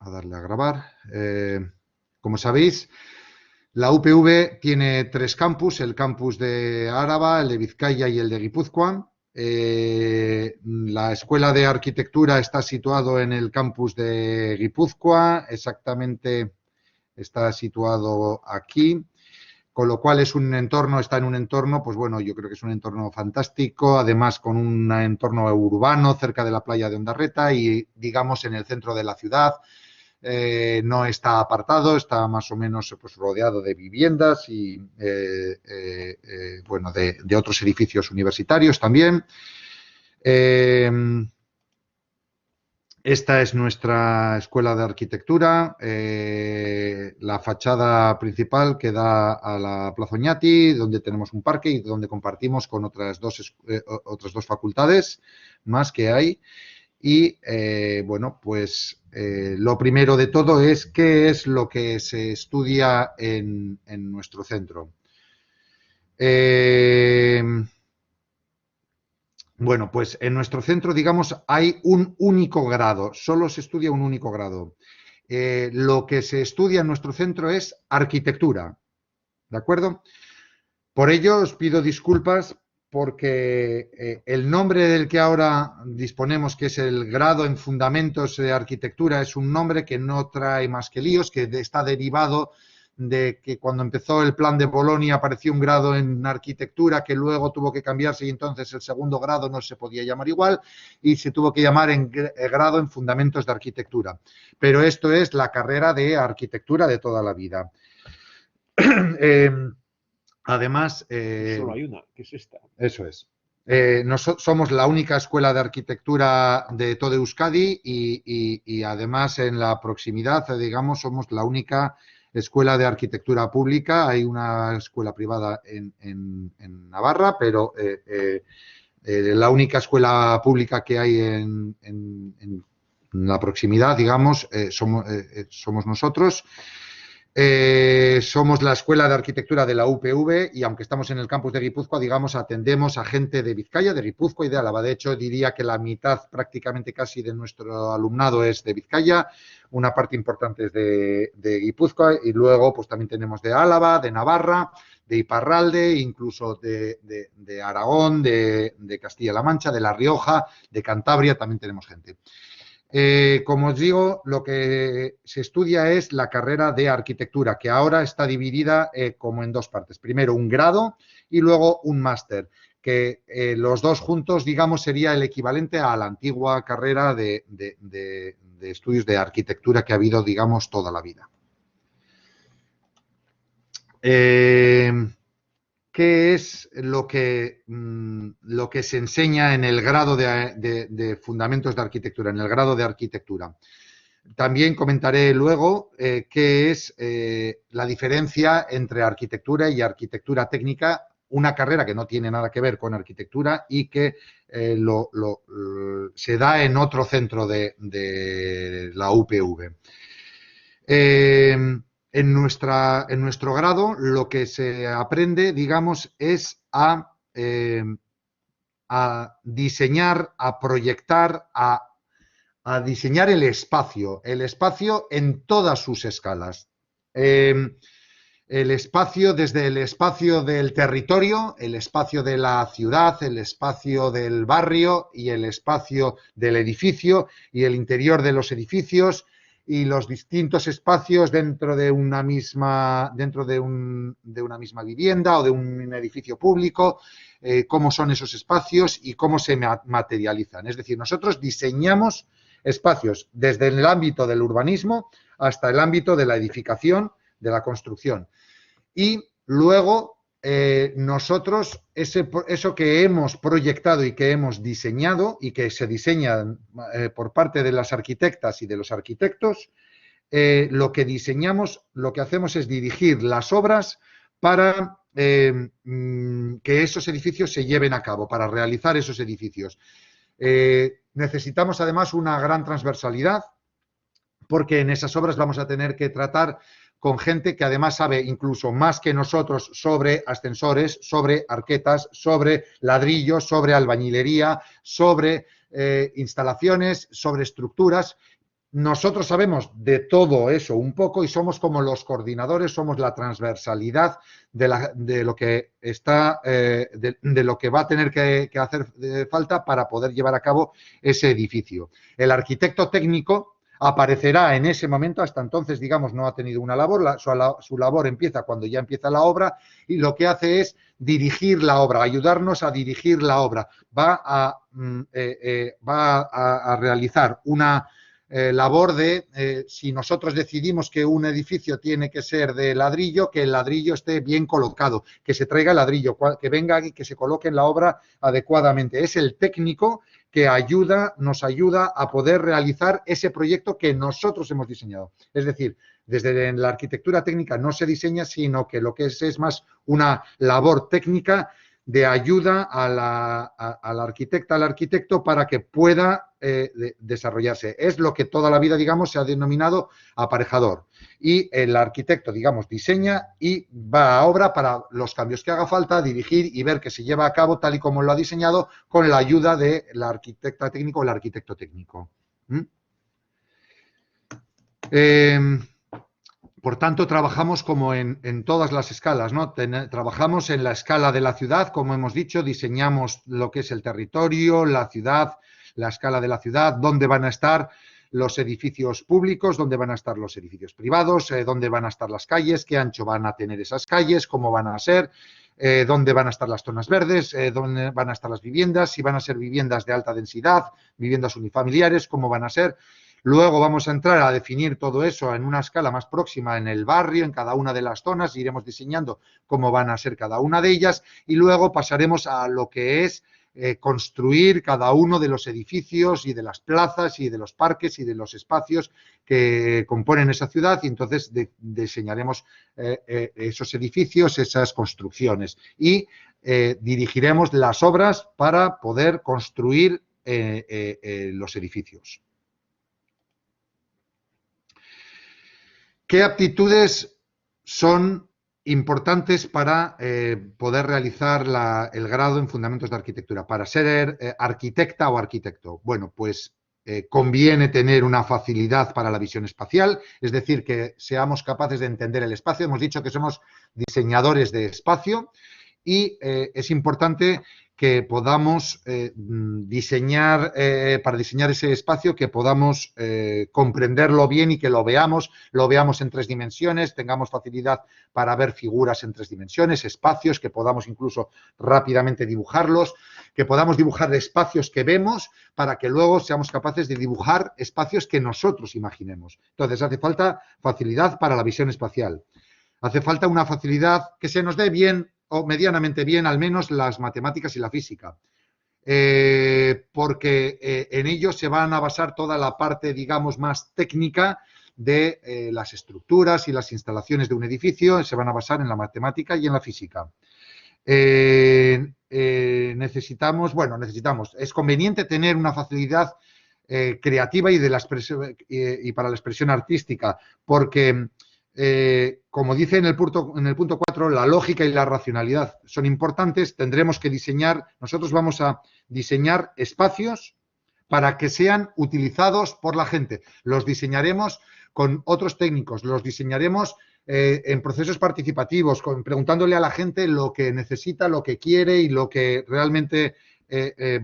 a darle a grabar. Como sabéis, la UPV tiene 3 campus, el campus de Áraba, el de Vizcaya y el de Guipúzcoa. La Escuela de Arquitectura está situado en el campus de Guipúzcoa, exactamente está situado aquí, con lo cual está en un entorno, pues bueno, yo creo que es un entorno fantástico, además con un entorno urbano cerca de la playa de Ondarreta y, digamos, en el centro de la ciudad. No está apartado, está más o menos pues, rodeado de viviendas y bueno, de otros edificios universitarios también. Esta es nuestra escuela de arquitectura, la fachada principal que da a la Plaza Oñati, donde tenemos un parque y donde compartimos con otras dos facultades más que hay. Y, bueno, pues lo primero de todo es qué es lo que se estudia en nuestro centro. Bueno, pues en nuestro centro, digamos, hay un único grado, solo se estudia un único grado. Lo que se estudia en nuestro centro es arquitectura, ¿de acuerdo? Por ello os pido disculpas porque el nombre del que ahora disponemos, que es el grado en Fundamentos de Arquitectura, es un nombre que no trae más que líos, que está derivado de que cuando empezó el plan de Bolonia apareció un grado en arquitectura que luego tuvo que cambiarse y entonces el segundo grado no se podía llamar igual y se tuvo que llamar grado en Fundamentos de Arquitectura. Pero esto es la carrera de arquitectura de toda la vida. Además... solo hay una, que es esta. Eso es. Somos la única escuela de arquitectura de todo Euskadi y además en la proximidad, digamos, somos la única escuela de arquitectura pública. Hay una escuela privada en Navarra, pero la única escuela pública que hay en la proximidad, digamos, somos nosotros. Somos la Escuela de Arquitectura de la UPV y aunque estamos en el campus de Guipúzcoa, digamos, atendemos a gente de Vizcaya, de Guipúzcoa y de Álava. De hecho, diría que la mitad prácticamente casi de nuestro alumnado es de Vizcaya, una parte importante es de Guipúzcoa y luego pues también tenemos de Álava, de Navarra, de Iparralde, incluso de Aragón, de Castilla-La Mancha, de La Rioja, de Cantabria, también tenemos gente. Como os digo, lo que se estudia es la carrera de arquitectura, que ahora está dividida como en 2 partes. Primero un grado y luego un máster, que los dos juntos, digamos, sería el equivalente a la antigua carrera de estudios de arquitectura que ha habido, digamos, toda la vida. ¿Qué es lo que se enseña en el grado de Fundamentos de Arquitectura, en el grado de Arquitectura? También comentaré luego qué es la diferencia entre arquitectura y arquitectura técnica, una carrera que no tiene nada que ver con arquitectura y que se da en otro centro de la UPV. En nuestro grado lo que se aprende, digamos, es a diseñar, a proyectar, a diseñar el espacio en todas sus escalas. El espacio, desde el espacio del territorio, el espacio de la ciudad, el espacio del barrio y el espacio del edificio y el interior de los edificios, y los distintos espacios dentro de una misma vivienda o de un edificio público, cómo son esos espacios y cómo se materializan. Es decir, nosotros diseñamos espacios desde el ámbito del urbanismo hasta el ámbito de la edificación, de la construcción. Y luego nosotros, eso que hemos proyectado y que hemos diseñado y que se diseña por parte de las arquitectas y de los arquitectos, lo que diseñamos, lo que hacemos es dirigir las obras para que esos edificios se lleven a cabo, para realizar esos edificios. Necesitamos además una gran transversalidad porque en esas obras vamos a tener que tratar con gente que además sabe incluso más que nosotros sobre ascensores, sobre arquetas, sobre ladrillos, sobre albañilería, sobre instalaciones, sobre estructuras nosotros sabemos de todo eso un poco y somos como los coordinadores, somos la transversalidad de lo que está, de lo que va a tener que hacer falta para poder llevar a cabo ese edificio. El arquitecto técnico aparecerá en ese momento, hasta entonces, digamos, no ha tenido una labor, su labor empieza cuando ya empieza la obra y lo que hace es dirigir la obra, ayudarnos a dirigir la obra. Va a realizar una labor de, si nosotros decidimos que un edificio tiene que ser de ladrillo, que el ladrillo esté bien colocado, que se traiga el ladrillo, que venga y que se coloque en la obra adecuadamente. Es el técnico que nos ayuda a poder realizar ese proyecto que nosotros hemos diseñado. Es decir, desde la arquitectura técnica no se diseña, sino que lo que es más una labor técnica de ayuda a la arquitecta, al arquitecto, para que pueda desarrollarse. Es lo que toda la vida, digamos, se ha denominado aparejador. Y el arquitecto, digamos, diseña y va a obra para los cambios que haga falta, dirigir y ver que se lleva a cabo tal y como lo ha diseñado con la ayuda de la arquitecta técnico o el arquitecto técnico. Por tanto, trabajamos como en todas las escalas, ¿no? Trabajamos en la escala de la ciudad, como hemos dicho, diseñamos lo que es el territorio, la ciudad, la escala de la ciudad, dónde van a estar los edificios públicos, dónde van a estar los edificios privados, dónde van a estar las calles, qué ancho van a tener esas calles, cómo van a ser, dónde van a estar las zonas verdes, dónde van a estar las viviendas, si van a ser viviendas de alta densidad, viviendas unifamiliares, cómo van a ser. Luego vamos a entrar a definir todo eso en una escala más próxima en el barrio, en cada una de las zonas, iremos diseñando cómo van a ser cada una de ellas y luego pasaremos a lo que es construir cada uno de los edificios y de las plazas y de los parques y de los espacios que componen esa ciudad y entonces diseñaremos esos edificios, esas construcciones y dirigiremos las obras para poder construir los edificios. ¿Qué aptitudes son importantes para poder realizar el grado en Fundamentos de Arquitectura? Para ser arquitecta o arquitecto. Bueno, pues conviene tener una facilidad para la visión espacial, es decir, que seamos capaces de entender el espacio. Hemos dicho que somos diseñadores de espacio y es importante que podamos diseñar, para diseñar ese espacio, que podamos comprenderlo bien y que lo veamos en 3 dimensiones, tengamos facilidad para ver figuras en 3 dimensiones, espacios, que podamos incluso rápidamente dibujarlos, que podamos dibujar espacios que vemos para que luego seamos capaces de dibujar espacios que nosotros imaginemos. Entonces, hace falta facilidad para la visión espacial. Hace falta una facilidad que se nos dé bien o medianamente bien, al menos las matemáticas y la física, porque en ello se van a basar toda la parte, digamos, más técnica de las estructuras y las instalaciones de un edificio, se van a basar en la matemática y en la física. Necesitamos, es conveniente tener una facilidad creativa y para la expresión artística, porque como dice en el punto 4, la lógica y la racionalidad son importantes. Tendremos que nosotros vamos a diseñar espacios para que sean utilizados por la gente. Los diseñaremos con otros técnicos, los diseñaremos en procesos participativos, preguntándole a la gente lo que necesita, lo que quiere y lo que realmente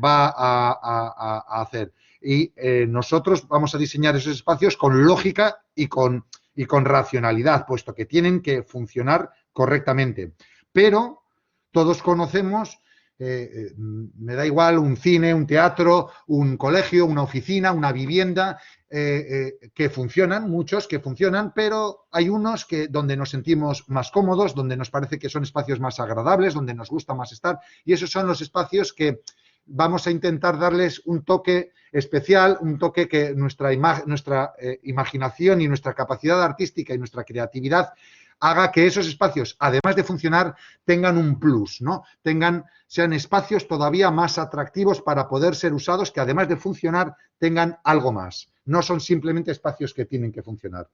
va a hacer. Y nosotros vamos a diseñar esos espacios con lógica y con racionalidad, puesto que tienen que funcionar correctamente. Pero todos conocemos, me da igual, un cine, un teatro, un colegio, una oficina, una vivienda, que funcionan, muchos que funcionan, pero hay unos donde nos sentimos más cómodos, donde nos parece que son espacios más agradables, donde nos gusta más estar, y esos son los espacios que vamos a intentar darles un toque especial, un toque que nuestra imaginación y nuestra capacidad artística y nuestra creatividad haga que esos espacios, además de funcionar, tengan un plus, ¿no? Sean espacios todavía más atractivos para poder ser usados, que además de funcionar, tengan algo más. No son simplemente espacios que tienen que funcionar.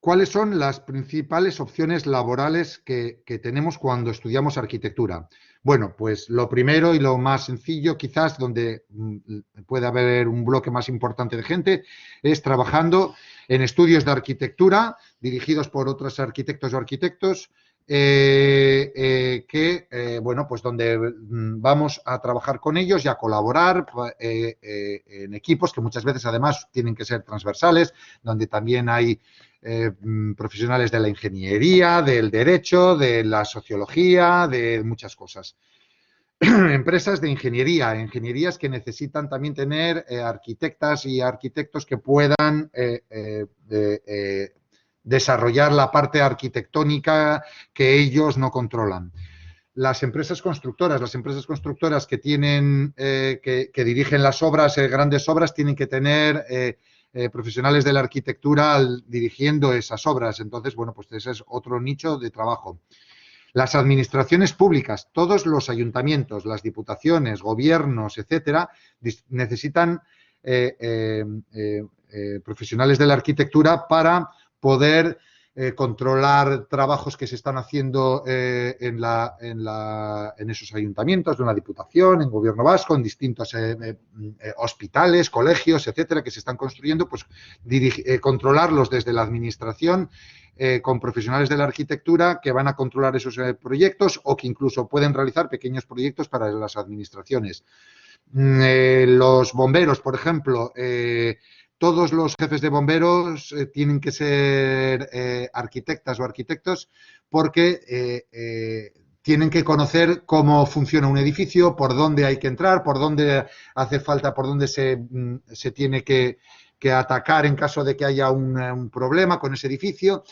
¿Cuáles son las principales opciones laborales que tenemos cuando estudiamos arquitectura? Bueno, pues lo primero y lo más sencillo, quizás donde puede haber un bloque más importante de gente, es trabajando en estudios de arquitectura dirigidos por otros arquitectos o arquitectos bueno, pues donde vamos a trabajar con ellos y a colaborar en equipos que muchas veces además tienen que ser transversales, donde también hay profesionales de la ingeniería, del derecho, de la sociología, de muchas cosas. Empresas de ingeniería, ingenierías que necesitan también tener arquitectas y arquitectos que puedan desarrollar la parte arquitectónica que ellos no controlan. Las empresas constructoras que tienen, que dirigen las obras, grandes obras, tienen que tener profesionales de la arquitectura dirigiendo esas obras. Entonces, bueno, pues ese es otro nicho de trabajo. Las administraciones públicas, todos los ayuntamientos, las diputaciones, gobiernos, etcétera, necesitan profesionales de la arquitectura para poder controlar trabajos que se están haciendo en esos ayuntamientos, de una diputación, en gobierno vasco, en distintos hospitales, colegios, etcétera, que se están construyendo, pues controlarlos desde la administración con profesionales de la arquitectura que van a controlar esos proyectos o que incluso pueden realizar pequeños proyectos para las administraciones. Los bomberos, por ejemplo, todos los jefes de bomberos tienen que ser arquitectas o arquitectos porque tienen que conocer cómo funciona un edificio, por dónde hay que entrar, por dónde hace falta, por dónde se tiene que atacar en caso de que haya un problema con ese edificio,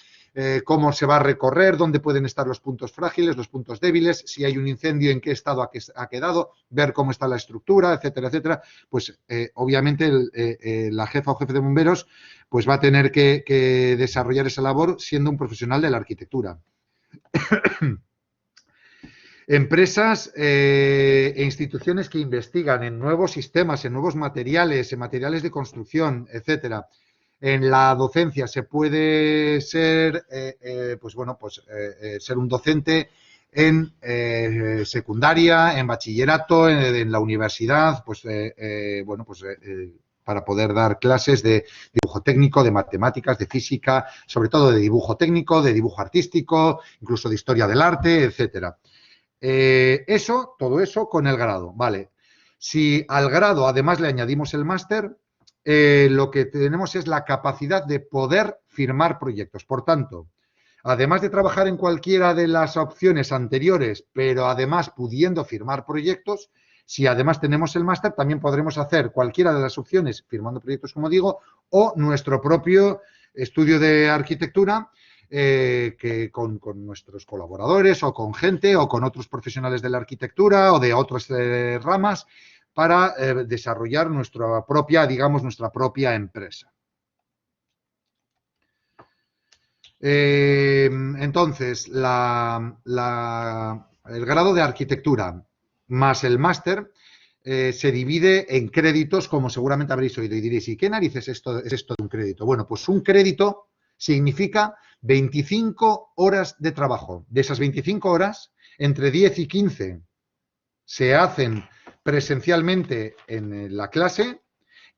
cómo se va a recorrer, dónde pueden estar los puntos frágiles, los puntos débiles, si hay un incendio, en qué estado ha quedado, ver cómo está la estructura, etcétera, etcétera. Pues obviamente la jefa o jefe de bomberos pues va a tener que desarrollar esa labor siendo un profesional de la arquitectura. Empresas e instituciones que investigan en nuevos sistemas, en nuevos materiales, en materiales de construcción, etcétera. En la docencia se puede ser, ser un docente en secundaria, en bachillerato, en la universidad, para poder dar clases de dibujo técnico, de matemáticas, de física, sobre todo de dibujo técnico, de dibujo artístico, incluso de historia del arte, etcétera. Todo eso con el grado, ¿vale? Si al grado además le añadimos el máster, lo que tenemos es la capacidad de poder firmar proyectos. Por tanto, además de trabajar en cualquiera de las opciones anteriores, pero además pudiendo firmar proyectos, si además tenemos el máster, también podremos hacer cualquiera de las opciones firmando proyectos, como digo, o nuestro propio estudio de arquitectura, que con nuestros colaboradores o con gente o con otros profesionales de la arquitectura o de otras ramas para desarrollar nuestra propia empresa. Entonces, el grado de arquitectura más el máster se divide en créditos, como seguramente habréis oído y diréis, ¿y qué narices es esto de un crédito? Bueno, pues un crédito significa 25 horas de trabajo. De esas 25 horas, entre 10 y 15 se hacen presencialmente en la clase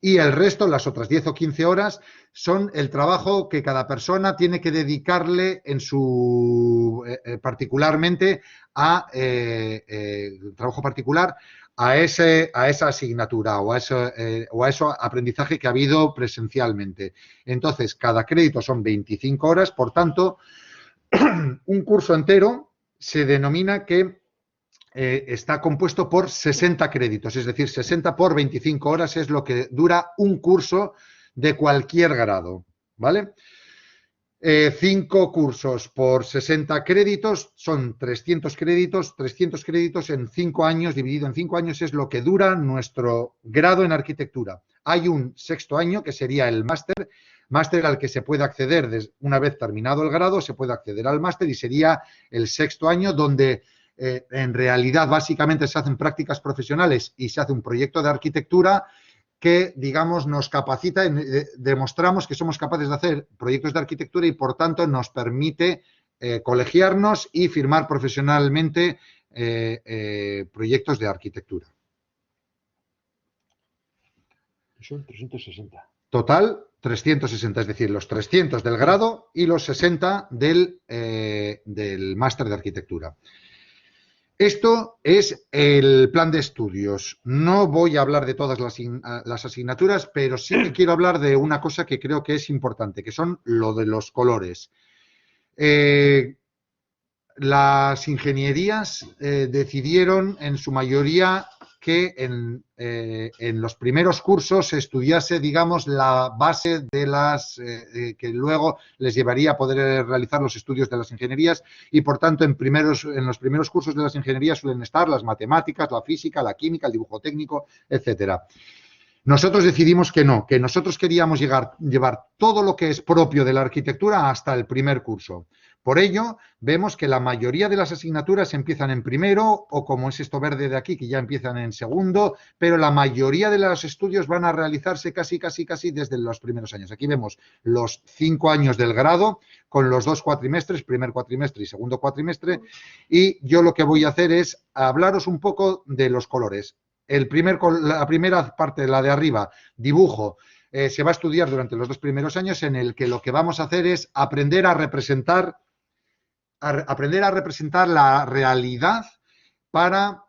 y el resto, las otras 10 o 15 horas, son el trabajo que cada persona tiene que dedicarle en su particularmente a trabajo particular a esa asignatura o a ese aprendizaje que ha habido presencialmente. Entonces, cada crédito son 25 horas, por tanto, un curso entero se denomina que está compuesto por 60 créditos, es decir, 60 por 25 horas es lo que dura un curso de cualquier grado, ¿vale? 5 cursos por 60 créditos son 300 créditos. 300 créditos en 5 años, dividido en 5 años, es lo que dura nuestro grado en arquitectura. Hay un sexto año que sería el máster al que se puede acceder una vez terminado el grado, se puede acceder al máster y sería el sexto año donde en realidad básicamente se hacen prácticas profesionales y se hace un proyecto de arquitectura que, digamos, nos capacita, demostramos que somos capaces de hacer proyectos de arquitectura y, por tanto, nos permite colegiarnos y firmar profesionalmente proyectos de arquitectura. Son 360. Total, 360, es decir, los 300 del grado y los 60 del máster de arquitectura. Esto es el plan de estudios. No voy a hablar de todas las asignaturas, pero sí que quiero hablar de una cosa que creo que es importante, que son lo de los colores. Las ingenierías decidieron en su mayoría que en los primeros cursos se estudiase, digamos, la base de las que luego les llevaría a poder realizar los estudios de las ingenierías y, por tanto, en los primeros cursos de las ingenierías suelen estar las matemáticas, la física, la química, el dibujo técnico, etcétera. Nosotros decidimos que no, que nosotros queríamos llevar todo lo que es propio de la arquitectura hasta el primer curso. Por ello, vemos que la mayoría de las asignaturas empiezan en primero o, como es esto verde de aquí, que ya empiezan en segundo, pero la mayoría de los estudios van a realizarse casi desde los primeros años. Aquí vemos los 5 años del grado con los 2 cuatrimestres, primer cuatrimestre y segundo cuatrimestre, y yo lo que voy a hacer es hablaros un poco de los colores. La primera parte, la de arriba, dibujo, se va a estudiar durante los 2 primeros años, en el que lo que vamos a hacer es aprender a representar la realidad para,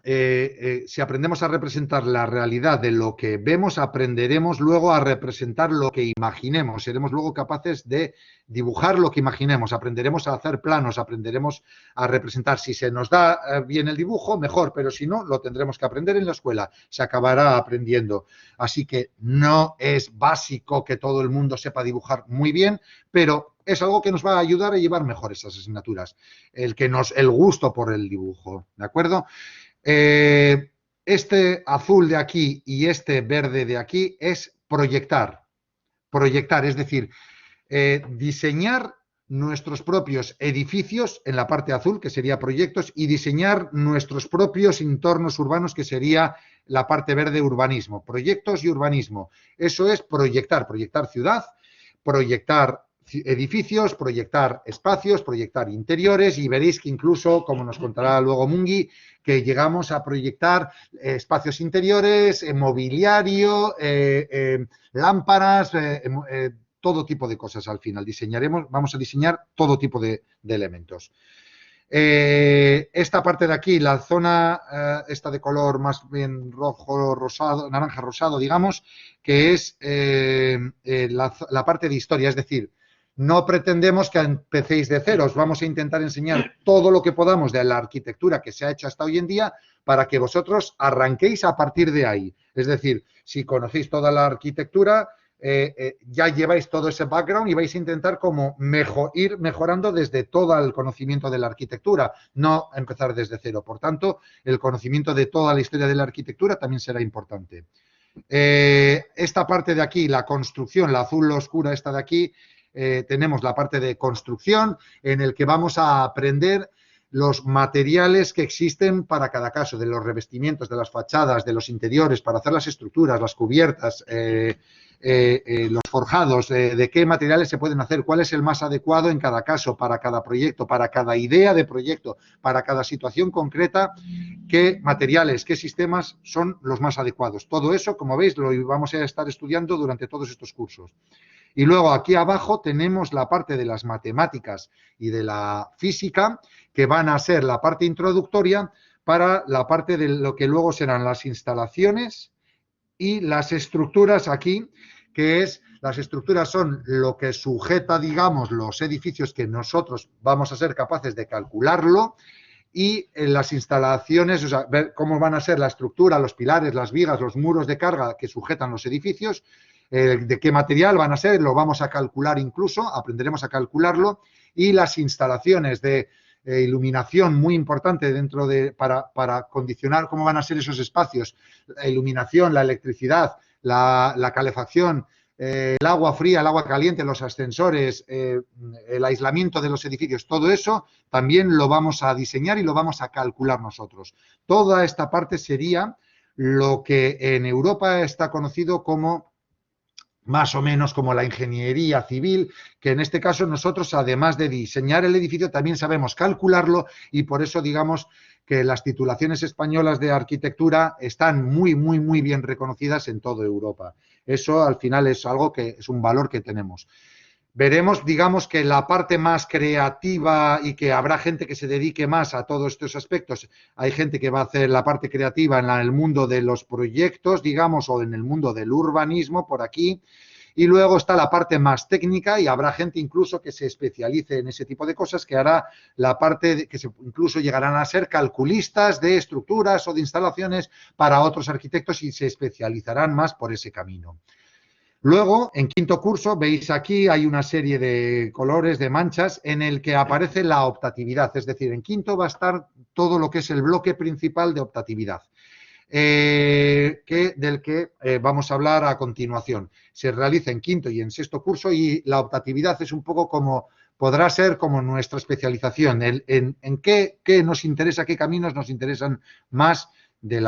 si aprendemos a representar la realidad de lo que vemos, aprenderemos luego a representar lo que imaginemos, seremos luego capaces de dibujar lo que imaginemos, aprenderemos a hacer planos, aprenderemos a representar. Si se nos da bien el dibujo, mejor, pero si no, lo tendremos que aprender en la escuela, se acabará aprendiendo. Así que no es básico que todo el mundo sepa dibujar muy bien, pero es algo que nos va a ayudar a llevar mejor esas asignaturas, el gusto por el dibujo, ¿de acuerdo? Este azul de aquí y este verde de aquí es proyectar, es decir, diseñar nuestros propios edificios en la parte azul, que sería proyectos, y diseñar nuestros propios entornos urbanos, que sería la parte verde, urbanismo. Proyectos y urbanismo. Eso es proyectar ciudad, proyectar edificios, proyectar espacios, proyectar interiores, y veréis que incluso, como nos contará luego Mungi, que llegamos a proyectar espacios interiores, mobiliario, lámparas, todo tipo de cosas al final. Vamos a diseñar todo tipo de elementos. Esta parte de aquí, la zona esta de color más bien rojo, rosado, naranja rosado, digamos, que es la parte de historia, es decir, no pretendemos que empecéis de cero, os vamos a intentar enseñar todo lo que podamos de la arquitectura que se ha hecho hasta hoy en día para que vosotros arranquéis a partir de ahí. Es decir, si conocéis toda la arquitectura, ya lleváis todo ese background y vais a intentar como ir mejorando desde todo el conocimiento de la arquitectura, no empezar desde cero. Por tanto, el conocimiento de toda la historia de la arquitectura también será importante. Esta parte de aquí, la construcción, la azul oscura esta de aquí, tenemos la parte de construcción en el que vamos a aprender los materiales que existen para cada caso, de los revestimientos, de las fachadas, de los interiores, para hacer las estructuras, las cubiertas, los forjados, de qué materiales se pueden hacer, cuál es el más adecuado en cada caso, para cada proyecto, para cada idea de proyecto, para cada situación concreta, qué materiales, qué sistemas son los más adecuados. Todo eso, como veis, lo vamos a estar estudiando durante todos estos cursos. Y luego aquí abajo tenemos la parte de las matemáticas y de la física, que van a ser la parte introductoria para la parte de lo que luego serán las instalaciones y las estructuras aquí, que es, las estructuras son lo que sujeta, digamos, los edificios que nosotros vamos a ser capaces de calcularlo, y en las instalaciones, o sea, ver cómo van a ser la estructura, los pilares, las vigas, los muros de carga que sujetan los edificios, de qué material van a ser, lo vamos a calcular incluso, aprenderemos a calcularlo, y las instalaciones de iluminación, muy importante para condicionar cómo van a ser esos espacios, la iluminación, la electricidad, la calefacción, el agua fría, el agua caliente, los ascensores, el aislamiento de los edificios, todo eso también lo vamos a diseñar y lo vamos a calcular nosotros. Toda esta parte sería lo que en Europa está conocido como más o menos como la ingeniería civil, que en este caso nosotros, además de diseñar el edificio, también sabemos calcularlo y por eso digamos que las titulaciones españolas de arquitectura están muy, muy, muy bien reconocidas en toda Europa. Eso al final es algo que es un valor que tenemos. Veremos, digamos, que la parte más creativa y que habrá gente que se dedique más a todos estos aspectos. Hay gente que va a hacer la parte creativa en el mundo de los proyectos, digamos, o en el mundo del urbanismo, por aquí. Y luego está la parte más técnica y habrá gente incluso que se especialice en ese tipo de cosas, que hará la parte que incluso llegarán a ser calculistas de estructuras o de instalaciones para otros arquitectos y se especializarán más por ese camino. Luego, en quinto curso, veis aquí hay una serie de colores, de manchas, en el que aparece la optatividad. Es decir, en quinto va a estar todo lo que es el bloque principal de optatividad, del que vamos a hablar a continuación. Se realiza en quinto y en sexto curso y la optatividad es un poco como, podrá ser como nuestra especialización, en qué nos interesa, qué caminos nos interesan más de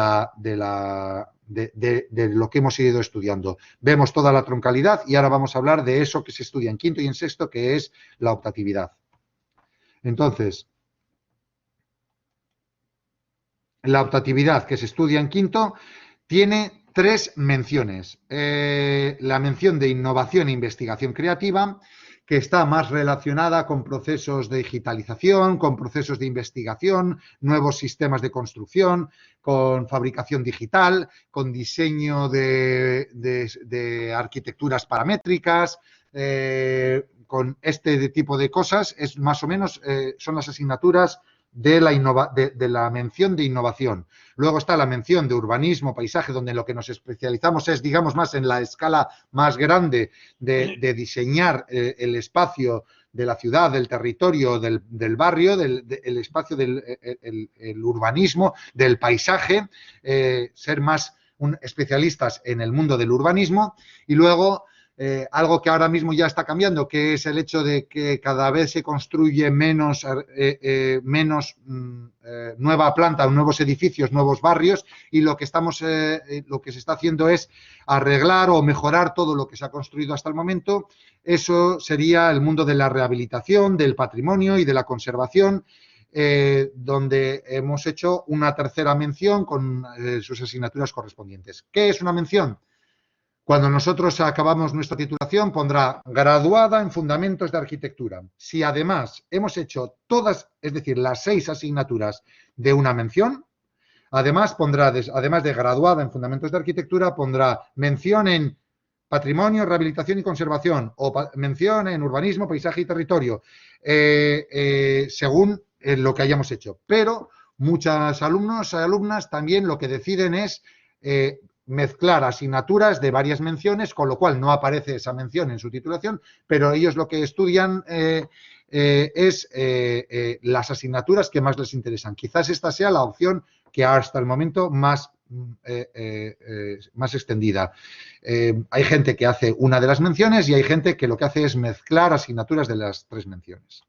lo que hemos ido estudiando. Vemos toda la troncalidad y ahora vamos a hablar de eso que se estudia en quinto y en sexto, que es la optatividad. Entonces, la optatividad que se estudia en quinto tiene 3 menciones. La mención de innovación e investigación creativa, que está más relacionada con procesos de digitalización, con procesos de investigación, nuevos sistemas de construcción, con fabricación digital, con diseño de arquitecturas paramétricas, con este tipo de cosas, es más o menos, son las asignaturas de la mención de innovación. Luego está la mención de urbanismo, paisaje, donde lo que nos especializamos es, digamos, más en la escala más grande de diseñar el espacio de la ciudad, del territorio, del barrio, el espacio del el urbanismo, del paisaje, ser más especialistas en el mundo del urbanismo. Y luego algo que ahora mismo ya está cambiando, que es el hecho de que cada vez se construye menos nueva planta, nuevos edificios, nuevos barrios, y lo que se está haciendo es arreglar o mejorar todo lo que se ha construido hasta el momento. Eso sería el mundo de la rehabilitación, del patrimonio y de la conservación, donde hemos hecho una tercera mención con sus asignaturas correspondientes. ¿Qué es una mención? Cuando nosotros acabamos nuestra titulación pondrá graduada en Fundamentos de Arquitectura. Si además hemos hecho todas, es decir, las 6 asignaturas de una mención, además pondrá, además de graduada en Fundamentos de Arquitectura, pondrá mención en Patrimonio, Rehabilitación y Conservación o mención en Urbanismo, Paisaje y Territorio, según lo que hayamos hecho. Pero muchos alumnos y alumnas también lo que deciden es mezclar asignaturas de varias menciones, con lo cual no aparece esa mención en su titulación, pero ellos lo que estudian es las asignaturas que más les interesan. Quizás esta sea la opción que hasta el momento más extendida. Hay gente que hace una de las menciones y hay gente que lo que hace es mezclar asignaturas de las 3 menciones.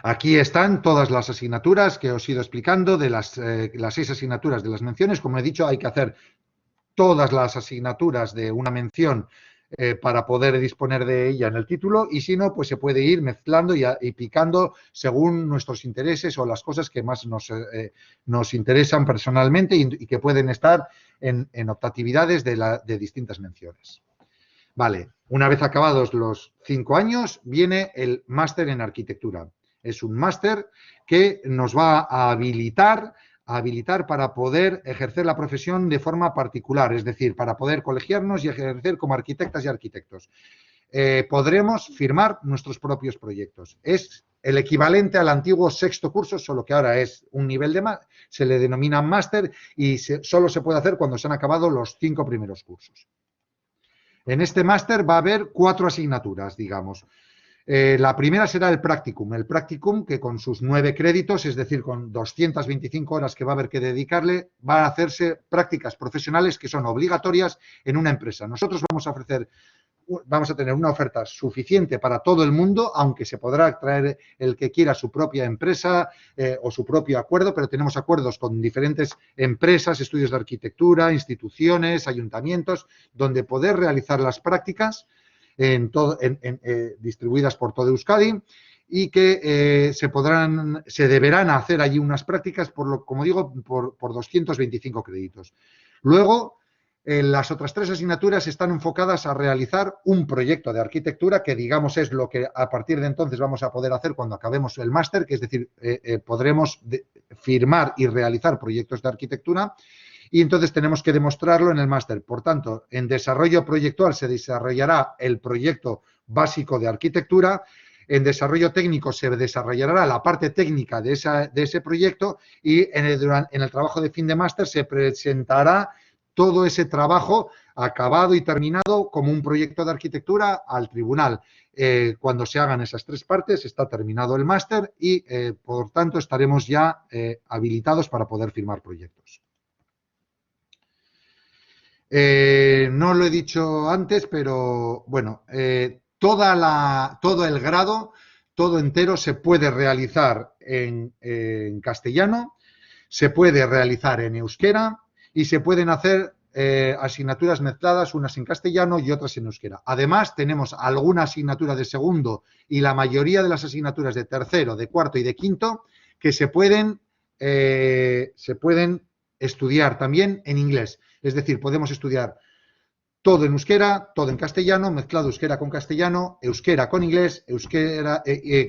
Aquí están todas las asignaturas que os he ido explicando de las 6 asignaturas de las menciones. Como he dicho, hay que hacer todas las asignaturas de una mención para poder disponer de ella en el título, y si no, pues se puede ir mezclando y picando según nuestros intereses o las cosas que más nos interesan personalmente y que pueden estar en optatividades de distintas menciones. Vale, una vez acabados los 5 años, viene el máster en arquitectura. Es un máster que nos va a habilitar para poder ejercer la profesión de forma particular, es decir, para poder colegiarnos y ejercer como arquitectas y arquitectos. Podremos firmar nuestros propios proyectos. Es el equivalente al antiguo sexto curso, solo que ahora es un nivel de más, se le denomina máster y solo se puede hacer cuando se han acabado los 5 primeros cursos. En este máster va a haber 4 asignaturas, digamos. La primera será el practicum que con sus 9 créditos, es decir, con 225 horas que va a haber que dedicarle, va a hacerse prácticas profesionales que son obligatorias en una empresa. Nosotros vamos a ofrecer vamos a tener una oferta suficiente para todo el mundo, aunque se podrá traer el que quiera su propia empresa o su propio acuerdo, pero tenemos acuerdos con diferentes empresas, estudios de arquitectura, instituciones, ayuntamientos, donde poder realizar las prácticas distribuidas por todo Euskadi y que se deberán hacer allí unas prácticas, como digo, por 225 créditos. Luego, las otras 3 asignaturas están enfocadas a realizar un proyecto de arquitectura que, digamos, es lo que a partir de entonces vamos a poder hacer cuando acabemos el máster, que es decir, podremos firmar y realizar proyectos de arquitectura y entonces tenemos que demostrarlo en el máster. Por tanto, en desarrollo proyectual se desarrollará el proyecto básico de arquitectura, en desarrollo técnico se desarrollará la parte técnica de ese proyecto y en el trabajo de fin de máster se presentará todo ese trabajo acabado y terminado como un proyecto de arquitectura al tribunal. Cuando se hagan esas 3 partes está terminado el máster y, por tanto, estaremos ya habilitados para poder firmar proyectos. No lo he dicho antes, pero bueno, todo el grado, todo entero se puede realizar en castellano, se puede realizar en euskera y se pueden hacer asignaturas mezcladas, unas en castellano y otras en euskera. Además, tenemos alguna asignatura de segundo y la mayoría de las asignaturas de tercero, de cuarto y de quinto que se pueden estudiar también en inglés. Es decir, podemos estudiar todo en euskera, todo en castellano, mezclado euskera con castellano, euskera con inglés,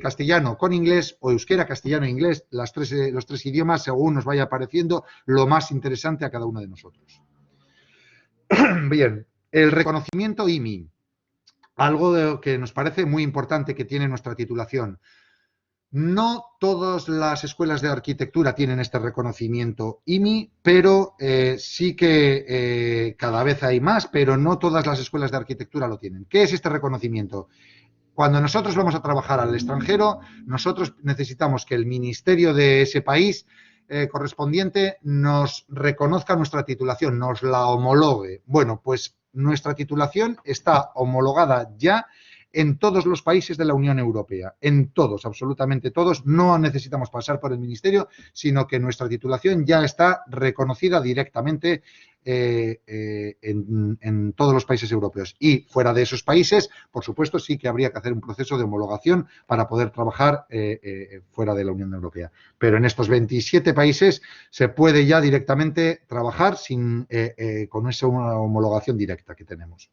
castellano con inglés o euskera, castellano e inglés, los 3 idiomas según nos vaya pareciendo lo más interesante a cada uno de nosotros. Bien, el reconocimiento IMI, algo que nos parece muy importante que tiene nuestra titulación. No todas las escuelas de arquitectura tienen este reconocimiento IMI, pero sí que cada vez hay más, pero no todas las escuelas de arquitectura lo tienen. ¿Qué es este reconocimiento? Cuando nosotros vamos a trabajar al extranjero, nosotros necesitamos que el ministerio de ese país correspondiente nos reconozca nuestra titulación, nos la homologue. Bueno, pues nuestra titulación está homologada ya en todos los países de la Unión Europea, en todos, absolutamente todos. No necesitamos pasar por el ministerio, sino que nuestra titulación ya está reconocida directamente en todos los países europeos. Y fuera de esos países, por supuesto, sí que habría que hacer un proceso de homologación para poder trabajar fuera de la Unión Europea. Pero en estos 27 países se puede ya directamente trabajar con esa homologación directa que tenemos.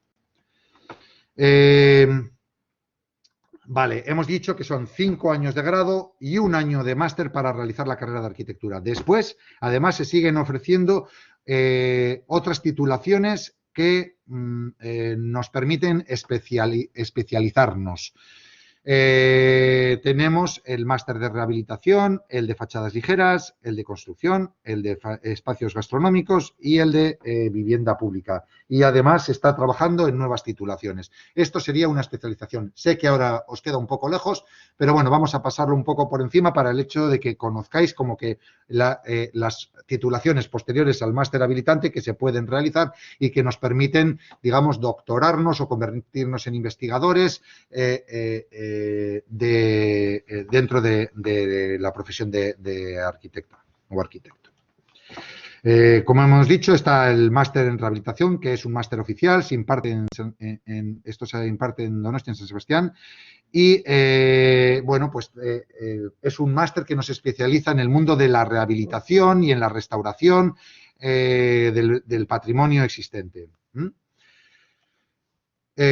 Vale, hemos dicho que son 5 años de grado y 1 año de máster para realizar la carrera de arquitectura. Después, además, se siguen ofreciendo otras titulaciones que nos permiten especializarnos. Tenemos el máster de rehabilitación, el de fachadas ligeras, el de construcción, el de espacios gastronómicos y el de vivienda pública. Y además se está trabajando en nuevas titulaciones. Esto sería una especialización. Sé que ahora os queda un poco lejos, pero bueno, vamos a pasarlo un poco por encima para el hecho de que conozcáis como que las titulaciones posteriores al máster habilitante que se pueden realizar y que nos permiten, digamos, doctorarnos o convertirnos en investigadores dentro de la profesión de arquitecta o arquitecto. Como hemos dicho, está el máster en rehabilitación, que es un máster oficial, esto se imparte en Donostia, en San Sebastián, y bueno, pues es un máster que nos especializa en el mundo de la rehabilitación y en la restauración del patrimonio existente.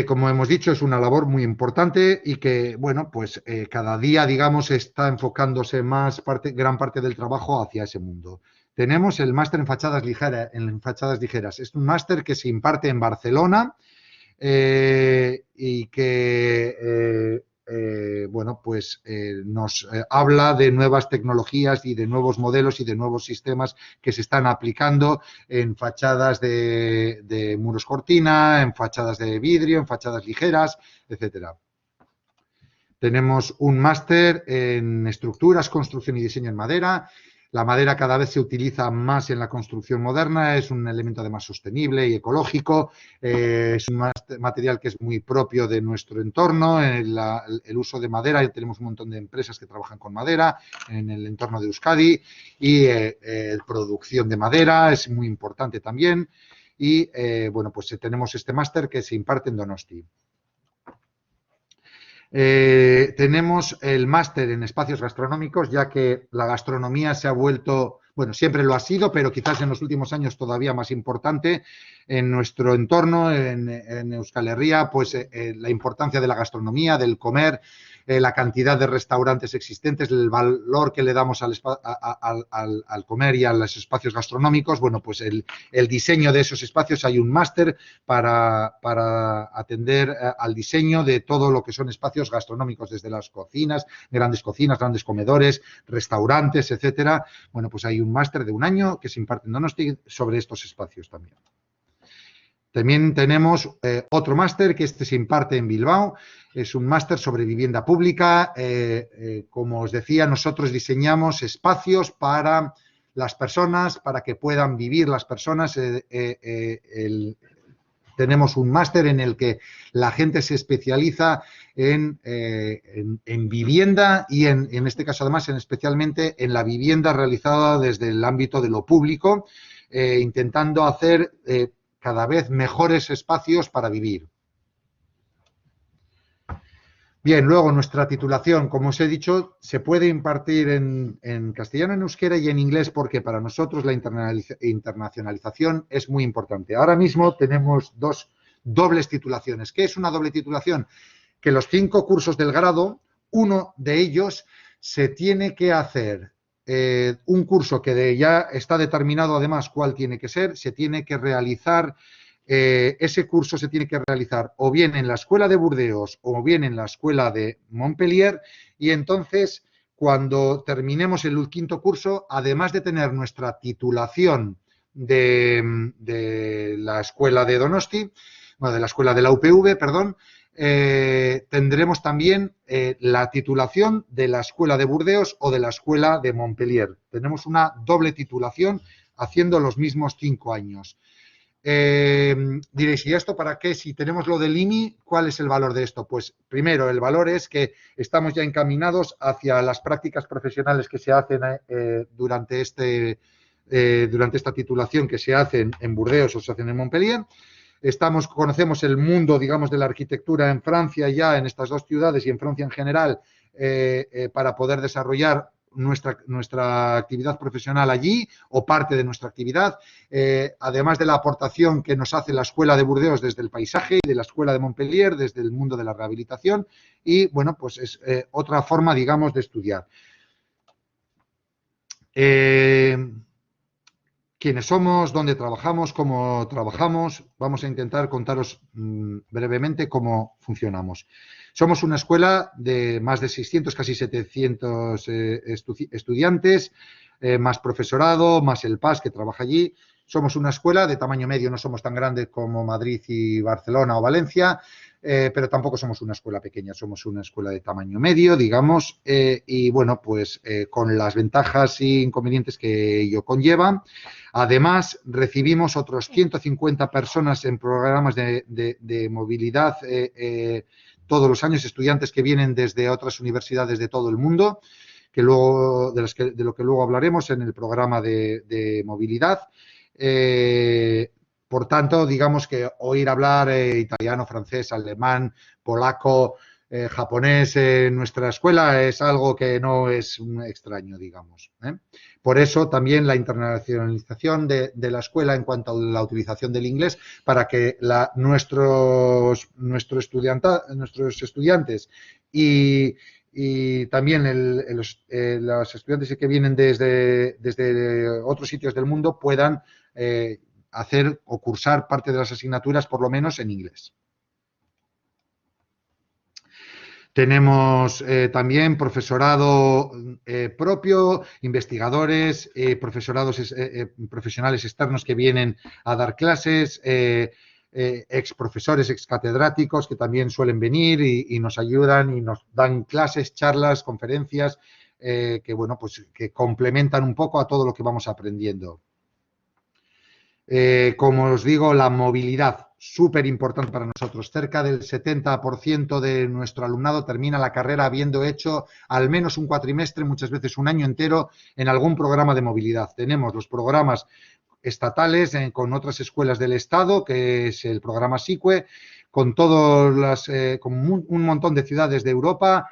Como hemos dicho, es una labor muy importante y que, bueno, pues cada día, digamos, está enfocándose gran parte del trabajo hacia ese mundo. Tenemos el máster en fachadas ligeras. Es un máster que se imparte en Barcelona y que, bueno, pues nos habla de nuevas tecnologías y de nuevos modelos y de nuevos sistemas que se están aplicando en fachadas de muros cortina, en fachadas de vidrio, en fachadas ligeras, etcétera. Tenemos un máster en estructuras, construcción y diseño en madera. La madera cada vez se utiliza más en la construcción moderna, es un elemento además sostenible y ecológico, es un material que es muy propio de nuestro entorno, el uso de madera, tenemos un montón de empresas que trabajan con madera en el entorno de Euskadi y producción de madera es muy importante también y bueno, pues tenemos este máster que se imparte en Donosti. Tenemos el máster en espacios gastronómicos, ya que la gastronomía se ha vuelto, bueno, siempre lo ha sido, pero quizás en los últimos años todavía más importante en nuestro entorno, en Euskal Herria, pues la importancia de la gastronomía, del comer, la cantidad de restaurantes existentes, el valor que le damos al comer y a los espacios gastronómicos. Bueno, pues el diseño de esos espacios, hay un máster para atender al diseño de todo lo que son espacios gastronómicos, desde las cocinas, grandes comedores, restaurantes, etcétera. Bueno, pues hay un máster de un año que se imparte en Donosti sobre estos espacios también. También tenemos otro máster que se imparte en Bilbao, es un máster sobre vivienda pública. Como os decía, nosotros diseñamos espacios para las personas, para que puedan vivir las personas. Tenemos un máster en el que la gente se especializa en vivienda y en este caso además especialmente en la vivienda realizada desde el ámbito de lo público, intentando hacer cada vez mejores espacios para vivir. Bien, luego nuestra titulación, como os he dicho, se puede impartir en castellano, en euskera y en inglés porque para nosotros la internacionalización es muy importante. Ahora mismo tenemos dos dobles titulaciones. ¿Qué es una doble titulación? Que los 5 cursos del grado, uno de ellos se tiene que hacer un curso que ya está determinado además cuál tiene que ser, se tiene que realizar. Ese curso se tiene que realizar o bien en la Escuela de Burdeos o bien en la Escuela de Montpellier y entonces cuando terminemos el 5.º curso, además de tener nuestra titulación de la Escuela de Donosti, bueno, de la Escuela de la UPV, perdón, tendremos también la titulación de la Escuela de Burdeos o de la Escuela de Montpellier. Tenemos una doble titulación haciendo los mismos 5 años. Diréis, ¿y esto para qué? Si tenemos lo del IMI, ¿cuál es el valor de esto? Pues primero, el valor es que estamos ya encaminados hacia las prácticas profesionales que se hacen durante esta titulación que se hacen en Burdeos o se hacen en Montpellier. Conocemos el mundo, digamos, de la arquitectura en Francia ya, en estas 2 ciudades y en Francia en general, para poder desarrollar nuestra actividad profesional allí o parte de nuestra actividad, además de la aportación que nos hace la Escuela de Burdeos desde el paisaje y de la Escuela de Montpellier desde el mundo de la rehabilitación y, bueno, pues es otra forma, digamos, de estudiar. ¿Quiénes somos? ¿Dónde trabajamos? ¿Cómo trabajamos? Vamos a intentar contaros brevemente cómo funcionamos. Somos una escuela de más de 600, casi 700 estudiantes, más profesorado, más el PAS que trabaja allí. Somos una escuela de tamaño medio, no somos tan grandes como Madrid y Barcelona o Valencia, pero tampoco somos una escuela pequeña, somos una escuela de tamaño medio, digamos, y bueno, pues con las ventajas e inconvenientes que ello conlleva. Además, recibimos otros 150 personas en programas de movilidad todos los años, estudiantes que vienen desde otras universidades de todo el mundo, que luego, de lo que luego hablaremos en el programa de movilidad. Por tanto, digamos que oír hablar italiano, francés, alemán, polaco, japonés en nuestra escuela es algo que no es extraño, digamos. Por eso también la internacionalización de la escuela en cuanto a la utilización del inglés para que nuestros estudiantes y también los estudiantes que vienen desde otros sitios del mundo puedan hacer o cursar parte de las asignaturas por lo menos en inglés. Tenemos también profesorado propio, investigadores, profesionales externos que vienen a dar clases, ex profesores, ex catedráticos que también suelen venir y nos ayudan y nos dan clases, charlas, conferencias que, bueno, pues que complementan un poco a todo lo que vamos aprendiendo. Como os digo, la movilidad, súper importante para nosotros. Cerca del 70% de nuestro alumnado termina la carrera habiendo hecho al menos un cuatrimestre, muchas veces un año entero, en algún programa de movilidad. Tenemos los programas estatales con otras escuelas del Estado, que es el programa SICUE, con con un montón de ciudades de Europa.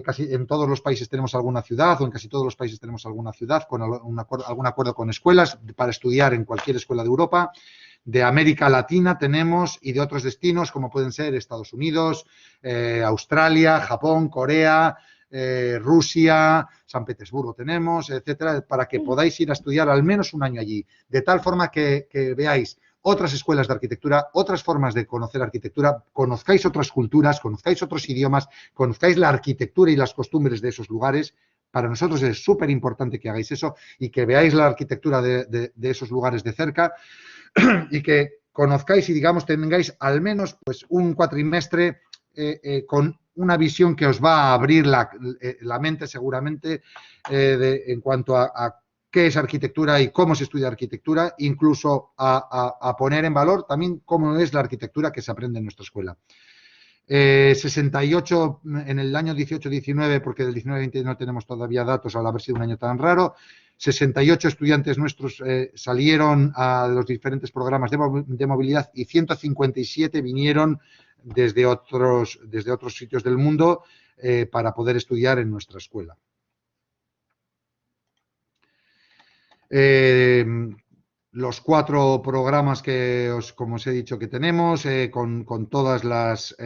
Casi en todos los países tenemos alguna ciudad, o en casi todos los países tenemos alguna ciudad con algún acuerdo con escuelas para estudiar en cualquier escuela de Europa. De América Latina tenemos y de otros destinos como pueden ser Estados Unidos, Australia, Japón, Corea, Rusia, San Petersburgo tenemos, etcétera, para que podáis ir a estudiar al menos un año allí. De tal forma que veáis otras escuelas de arquitectura, otras formas de conocer arquitectura, conozcáis otras culturas, conozcáis otros idiomas, conozcáis la arquitectura y las costumbres de esos lugares. Para nosotros es súper importante que hagáis eso y que veáis la arquitectura de esos lugares de cerca y que conozcáis y, digamos, tengáis al menos pues un cuatrimestre con una visión que os va a abrir la mente seguramente en cuanto a qué es arquitectura y cómo se estudia arquitectura, incluso a poner en valor también cómo es la arquitectura que se aprende en nuestra escuela. 68 en el año 18-19, porque del 19-20 no tenemos todavía datos al haber sido un año tan raro, 68 estudiantes nuestros salieron a los diferentes programas de movilidad y 157 vinieron desde otros sitios del mundo para poder estudiar en nuestra escuela. Los 4 programas como os he dicho, que tenemos, con todas las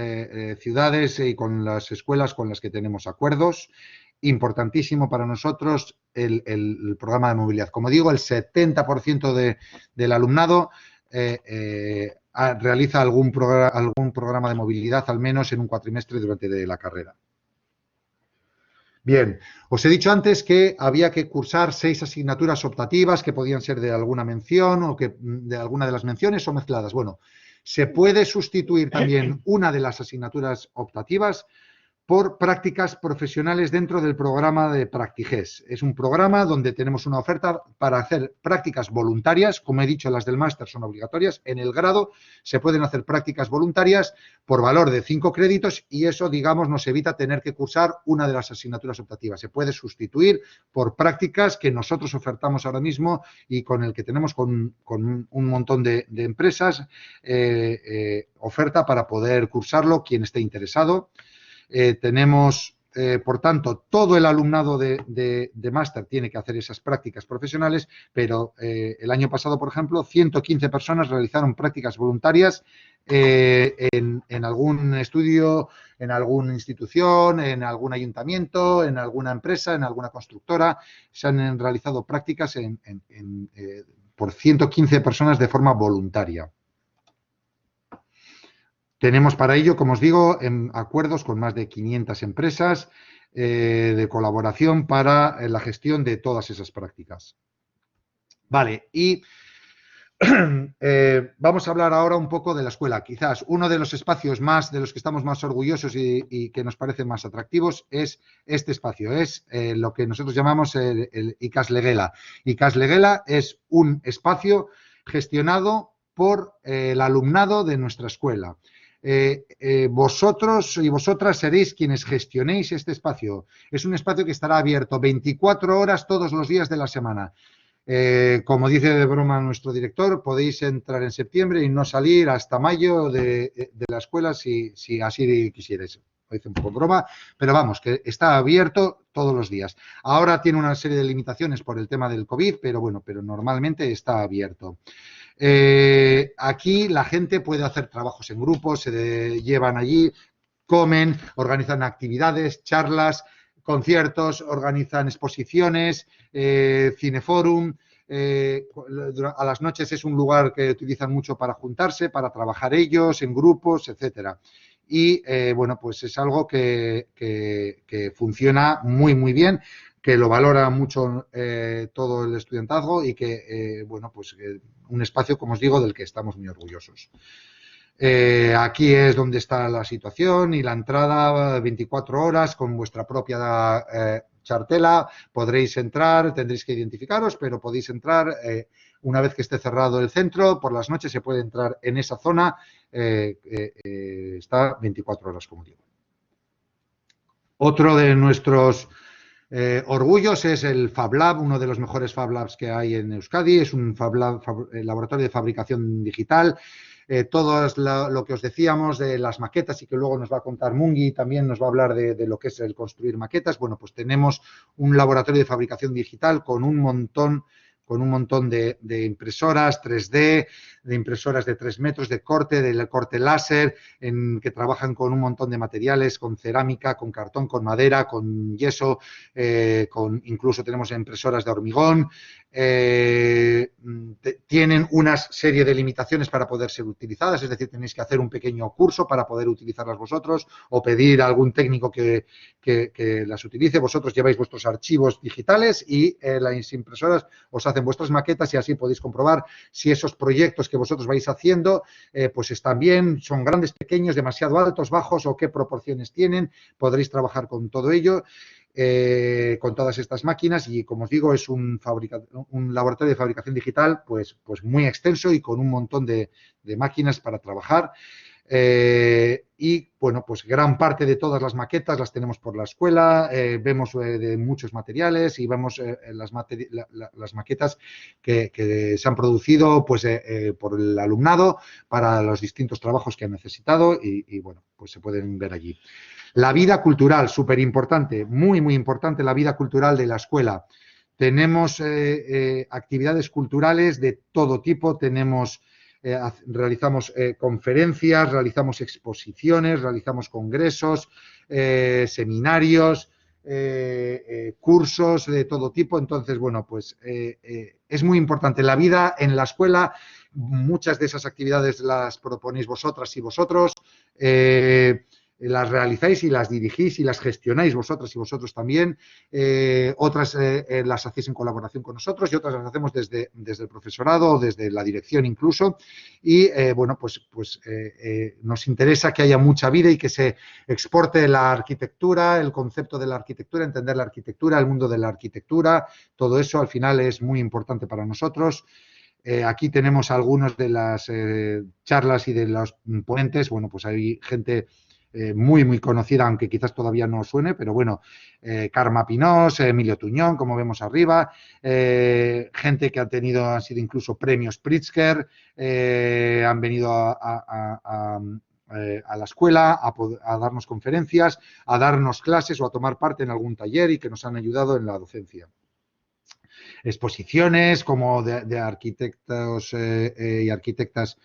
ciudades y con las escuelas con las que tenemos acuerdos. Importantísimo para nosotros el programa de movilidad. Como digo, el 70% del alumnado realiza algún programa de movilidad, al menos en un cuatrimestre durante la carrera. Bien, os he dicho antes que había que cursar 6 asignaturas optativas que podían ser de alguna mención o que de alguna de las menciones o mezcladas. Bueno, se puede sustituir también una de las asignaturas optativas por prácticas profesionales dentro del programa de Practiges. Es un programa donde tenemos una oferta para hacer prácticas voluntarias. Como he dicho, las del máster son obligatorias. En el grado se pueden hacer prácticas voluntarias por valor de 5 créditos y eso, digamos, nos evita tener que cursar una de las asignaturas optativas. Se puede sustituir por prácticas que nosotros ofertamos ahora mismo y con el que tenemos con un montón de empresas oferta para poder cursarlo quien esté interesado. Tenemos, por tanto, todo el alumnado de máster tiene que hacer esas prácticas profesionales, pero el año pasado, por ejemplo, 115 personas realizaron prácticas voluntarias en algún estudio, en alguna institución, en algún ayuntamiento, en alguna empresa, en alguna constructora. Se han realizado prácticas por 115 personas de forma voluntaria. Tenemos para ello, como os digo, acuerdos con más de 500 empresas de colaboración para la gestión de todas esas prácticas. Vale, y vamos a hablar ahora un poco de la escuela. Quizás uno de los espacios de los que estamos más orgullosos y que nos parecen más atractivos es este espacio, es lo que nosotros llamamos el Ikaslegela. Ikaslegela es un espacio gestionado por el alumnado de nuestra escuela. Vosotros y vosotras seréis quienes gestionéis este espacio. Es un espacio que estará abierto 24 horas todos los días de la semana. Como dice de broma nuestro director, podéis entrar en septiembre y no salir hasta mayo de la escuela si así quisierais. Lo dice un poco broma, pero vamos, que está abierto todos los días. Ahora tiene una serie de limitaciones por el tema del COVID, pero bueno, pero normalmente está abierto. Aquí la gente puede hacer trabajos en grupos, se llevan allí, comen, organizan actividades, charlas, conciertos, organizan exposiciones, cineforum. A las noches es un lugar que utilizan mucho para juntarse, para trabajar ellos en grupos, etcétera. Y bueno, pues es algo que funciona muy, muy bien, que lo valora mucho todo el estudiantazgo y que, bueno, pues un espacio, como os digo, del que estamos muy orgullosos. Aquí es donde está la situación y la entrada 24 horas con vuestra propia chartela, podréis entrar, tendréis que identificaros, pero podéis entrar una vez que esté cerrado el centro, por las noches se puede entrar en esa zona, está 24 horas, como digo. Otro de nuestros orgullos es el Fab Lab, uno de los mejores Fab Labs que hay en Euskadi, es un Fab Lab, laboratorio de fabricación digital. Todo lo que os decíamos de las maquetas y que luego nos va a contar Mungi, también nos va a hablar de lo que es el construir maquetas. Bueno, pues tenemos un laboratorio de fabricación digital con un montón de impresoras 3D, de impresoras de 3 metros de corte, del corte láser, que trabajan con un montón de materiales, con cerámica, con cartón, con madera, con yeso, incluso tenemos impresoras de hormigón. Tienen una serie de limitaciones para poder ser utilizadas, es decir, tenéis que hacer un pequeño curso para poder utilizarlas vosotros o pedir a algún técnico que las utilice. Vosotros lleváis vuestros archivos digitales y las impresoras os hacen vuestras maquetas y así podéis comprobar si esos proyectos que vosotros vais haciendo pues están bien, son grandes, pequeños, demasiado altos, bajos o qué proporciones tienen. Podréis trabajar con todo ello. Con todas estas máquinas y, como os digo, es un laboratorio de fabricación digital pues muy extenso y con un montón de máquinas para trabajar. Y, bueno, pues gran parte de todas las maquetas las tenemos por la escuela, vemos de muchos materiales y vemos las maquetas que se han producido pues por el alumnado para los distintos trabajos que han necesitado y, bueno, pues se pueden ver allí. La vida cultural, súper importante, muy importante la vida cultural de la escuela. Tenemos actividades culturales de todo tipo, realizamos conferencias, realizamos exposiciones, realizamos congresos, seminarios, cursos de todo tipo. Entonces, bueno, pues es muy importante la vida en la escuela. Muchas de esas actividades las proponéis vosotras y vosotros. Las realizáis y las dirigís y las gestionáis vosotras y vosotros también. Otras las hacéis en colaboración con nosotros y otras las hacemos desde el profesorado o desde la dirección incluso. Y, bueno, pues nos interesa que haya mucha vida y que se exporte la arquitectura, el concepto de la arquitectura, entender la arquitectura, el mundo de la arquitectura. Todo eso al final es muy importante para nosotros. Aquí tenemos algunas de las charlas y de los ponentes. Bueno, pues hay gente muy conocida, aunque quizás todavía no suene, pero bueno, Carme Pinós, Emilio Tuñón, como vemos arriba, gente que han sido incluso premios Pritzker, han venido a la escuela a darnos conferencias, a darnos clases o a tomar parte en algún taller y que nos han ayudado en la docencia. Exposiciones como de arquitectos y arquitectas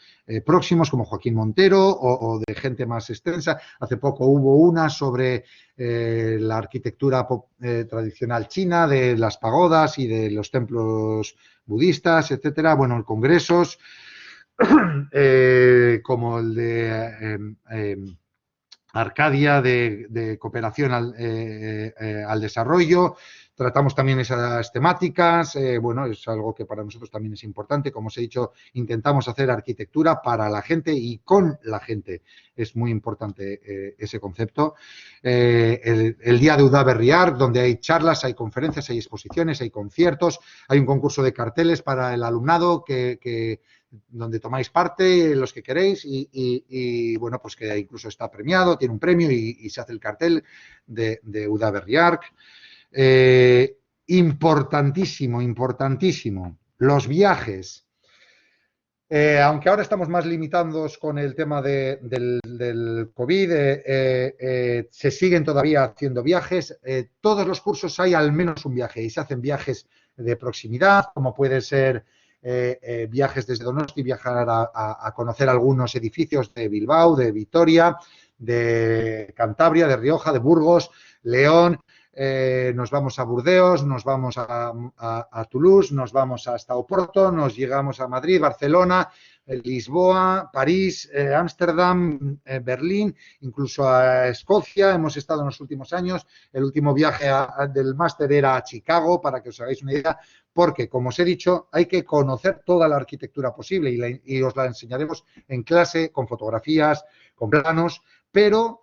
próximos como Joaquín Montero o de gente más extensa. Hace poco hubo una sobre la arquitectura tradicional china, de las pagodas y de los templos budistas, etcétera. Bueno, congresos como el de Arcadia de cooperación al desarrollo. Tratamos también esas temáticas, bueno, es algo que para nosotros también es importante. Como os he dicho, intentamos hacer arquitectura para la gente y con la gente. Es muy importante ese concepto. El día de Udaberriar, donde hay charlas, hay conferencias, hay exposiciones, hay conciertos, hay un concurso de carteles para el alumnado donde tomáis parte, los que queréis, y bueno, pues que incluso está premiado, tiene un premio y se hace el cartel de Udaberriar. Importantísimo, los viajes. Aunque ahora estamos más limitados con el tema del COVID, se siguen todavía haciendo viajes. Todos los cursos hay al menos un viaje y se hacen viajes de proximidad, como puede ser viajes desde Donosti, viajar a conocer algunos edificios de Bilbao, de Vitoria, de Cantabria, de Rioja, de Burgos, León. Nos vamos a Burdeos, nos vamos a Toulouse, nos vamos hasta Oporto, nos llegamos a Madrid, Barcelona, Lisboa, París, Ámsterdam, Berlín, incluso a Escocia. Hemos estado en los últimos años. El último viaje del máster era a Chicago, para que os hagáis una idea, porque, como os he dicho, hay que conocer toda la arquitectura posible y os la enseñaremos en clase, con fotografías, con planos, pero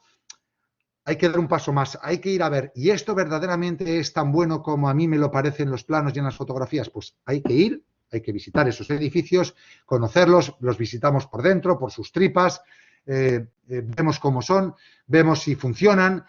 hay que dar un paso más, hay que ir a ver, ¿y esto verdaderamente es tan bueno como a mí me lo parece en los planos y en las fotografías? Pues hay que ir, hay que visitar esos edificios, conocerlos, los visitamos por dentro, por sus tripas, vemos cómo son, vemos si funcionan.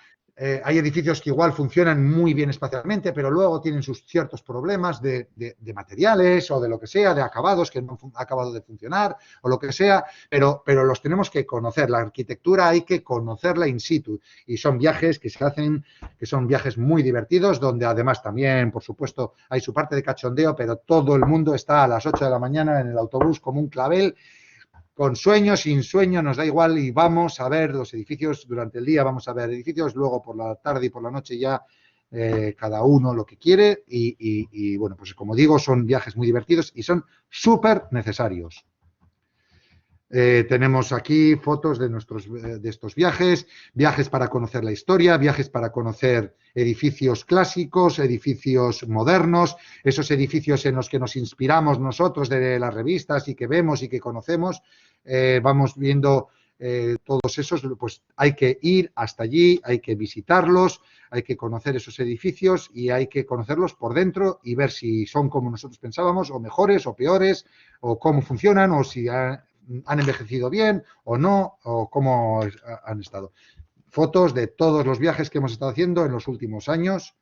Hay edificios que igual funcionan muy bien espacialmente, pero luego tienen sus ciertos problemas de materiales o de lo que sea, de acabados que no han acabado de funcionar o lo que sea, pero los tenemos que conocer. La arquitectura hay que conocerla in situ y son viajes que se hacen, que son viajes muy divertidos, donde además también, por supuesto, hay su parte de cachondeo, pero todo el mundo está a las 8 de la mañana en el autobús como un clavel, con sueño, sin sueño, nos da igual y vamos a ver los edificios durante el día, vamos a ver edificios, luego por la tarde y por la noche ya cada uno lo que quiere y bueno, pues como digo, son viajes muy divertidos y son súper necesarios. Tenemos aquí fotos de estos viajes, viajes para conocer la historia, viajes para conocer edificios clásicos, edificios modernos, esos edificios en los que nos inspiramos nosotros de las revistas y que vemos y que conocemos, vamos viendo todos esos, pues hay que ir hasta allí, hay que visitarlos, hay que conocer esos edificios y hay que conocerlos por dentro y ver si son como nosotros pensábamos o mejores o peores o cómo funcionan o si han envejecido bien o no, o cómo han estado. Fotos de todos los viajes que hemos estado haciendo en los últimos años.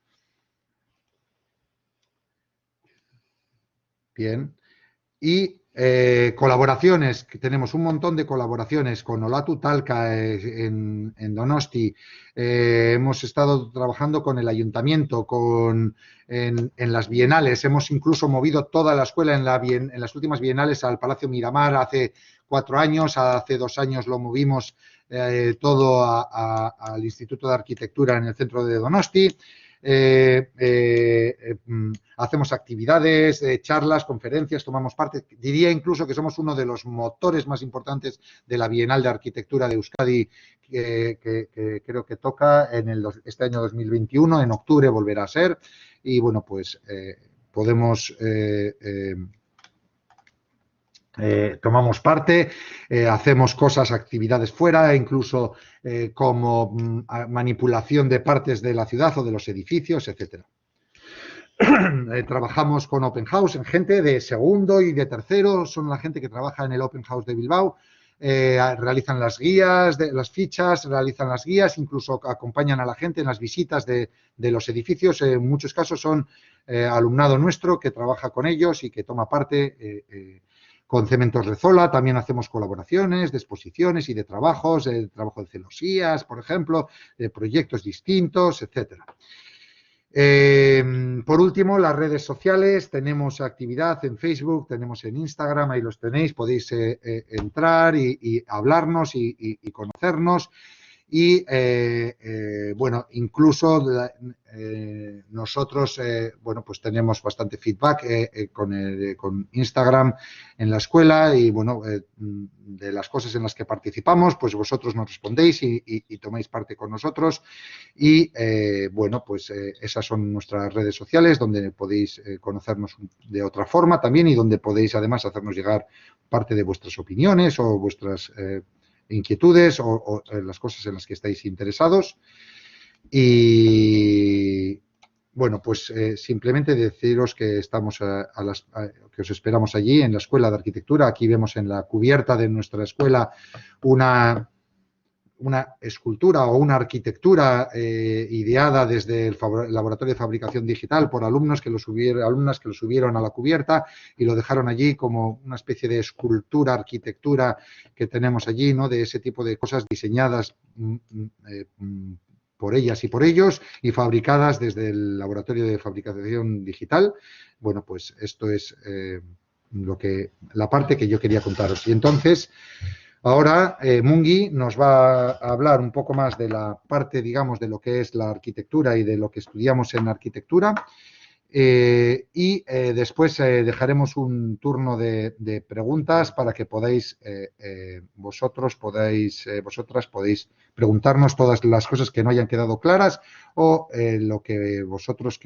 Bien. Y colaboraciones, que tenemos un montón de colaboraciones con Olatu Talca en Donosti. Hemos estado trabajando con el ayuntamiento, en las bienales. Hemos incluso movido toda la escuela en las últimas bienales al Palacio Miramar hace 4 años. Hace 2 años lo movimos todo al Instituto de Arquitectura en el centro de Donosti. Hacemos actividades, charlas, conferencias, tomamos parte. Diría incluso que somos uno de los motores más importantes de la Bienal de Arquitectura de Euskadi, que creo que toca en este año 2021, en octubre volverá a ser. Y bueno, pues podemos... tomamos parte, hacemos cosas, actividades fuera, incluso como manipulación de partes de la ciudad o de los edificios, etcétera. Trabajamos con Open House, en gente de segundo y de tercero, son la gente que trabaja en el Open House de Bilbao, realizan las guías, las fichas, realizan las guías, incluso acompañan a la gente en las visitas de los edificios, en muchos casos son alumnado nuestro que trabaja con ellos y que toma parte con Cementos Rezola. También hacemos colaboraciones de exposiciones y de trabajos, el trabajo de celosías, por ejemplo, de proyectos distintos, etcétera. Por último, las redes sociales, tenemos actividad en Facebook, tenemos en Instagram, ahí los tenéis, podéis entrar y hablarnos y conocernos. Y bueno, incluso nosotros bueno, pues tenemos bastante feedback con Instagram en la escuela y bueno, de las cosas en las que participamos, pues vosotros nos respondéis y tomáis parte con nosotros. Y bueno, pues esas son nuestras redes sociales donde podéis conocernos de otra forma también y donde podéis además hacernos llegar parte de vuestras opiniones o vuestras inquietudes o las cosas en las que estáis interesados. Y bueno, pues simplemente deciros que estamos que os esperamos allí en la Escuela de Arquitectura. Aquí vemos en la cubierta de nuestra escuela una escultura o una arquitectura ideada desde el laboratorio de fabricación digital por alumnas que lo subieron a la cubierta y lo dejaron allí como una especie de escultura, arquitectura que tenemos allí, ¿no? De ese tipo de cosas diseñadas por ellas y por ellos y fabricadas desde el laboratorio de fabricación digital. Bueno, pues esto es la parte que yo quería contaros. Y entonces, ahora Mungi nos va a hablar un poco más de la parte, digamos, de lo que es la arquitectura y de lo que estudiamos en arquitectura. Y después dejaremos un turno de preguntas para que podáis, vosotras podéis preguntarnos todas las cosas que no hayan quedado claras o lo que vosotros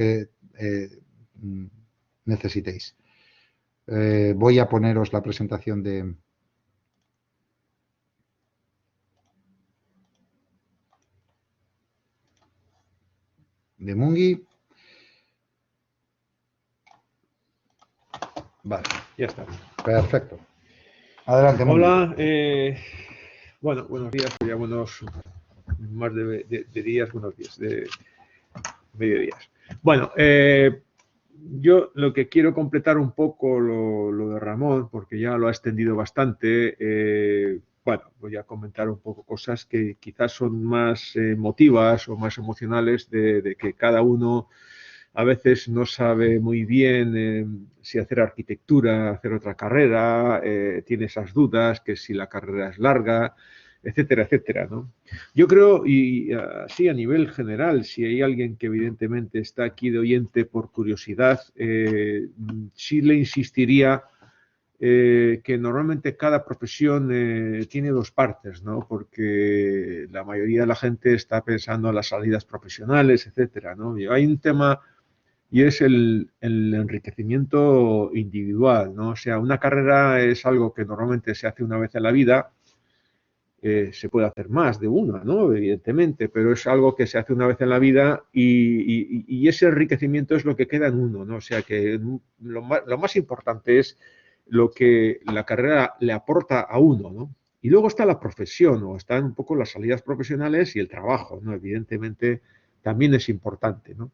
necesitéis. Voy a poneros la presentación de... de Mungui. Vale, Ya está. perfecto. Adelante, Mungui. Hola, bueno, buenos días, ya más de días, buenos días, de mediodías. Bueno, yo lo que quiero completar un poco lo de Ramón, porque ya lo ha extendido bastante. Bueno, voy a comentar un poco cosas que quizás son más emotivas o más emocionales de que cada uno a veces no sabe muy bien si hacer arquitectura, hacer otra carrera, tiene esas dudas, que si la carrera es larga, etcétera, etcétera, ¿no? Yo creo, y así a nivel general, si hay alguien que evidentemente está aquí de oyente por curiosidad, sí le insistiría que normalmente cada profesión tiene dos partes, ¿no? Porque la mayoría de la gente está pensando en las salidas profesionales, etcétera, ¿no? Y hay un tema y es el enriquecimiento individual, ¿no? O sea, una carrera es algo que normalmente se hace una vez en la vida, se puede hacer más de una, ¿no? Evidentemente, pero es algo que se hace una vez en la vida y ese enriquecimiento es lo que queda en uno, ¿no? O sea, que lo más importante es lo que la carrera le aporta a uno, ¿no? Y luego está la profesión, o están un poco las salidas profesionales y el trabajo, ¿no? Evidentemente también es importante, ¿no?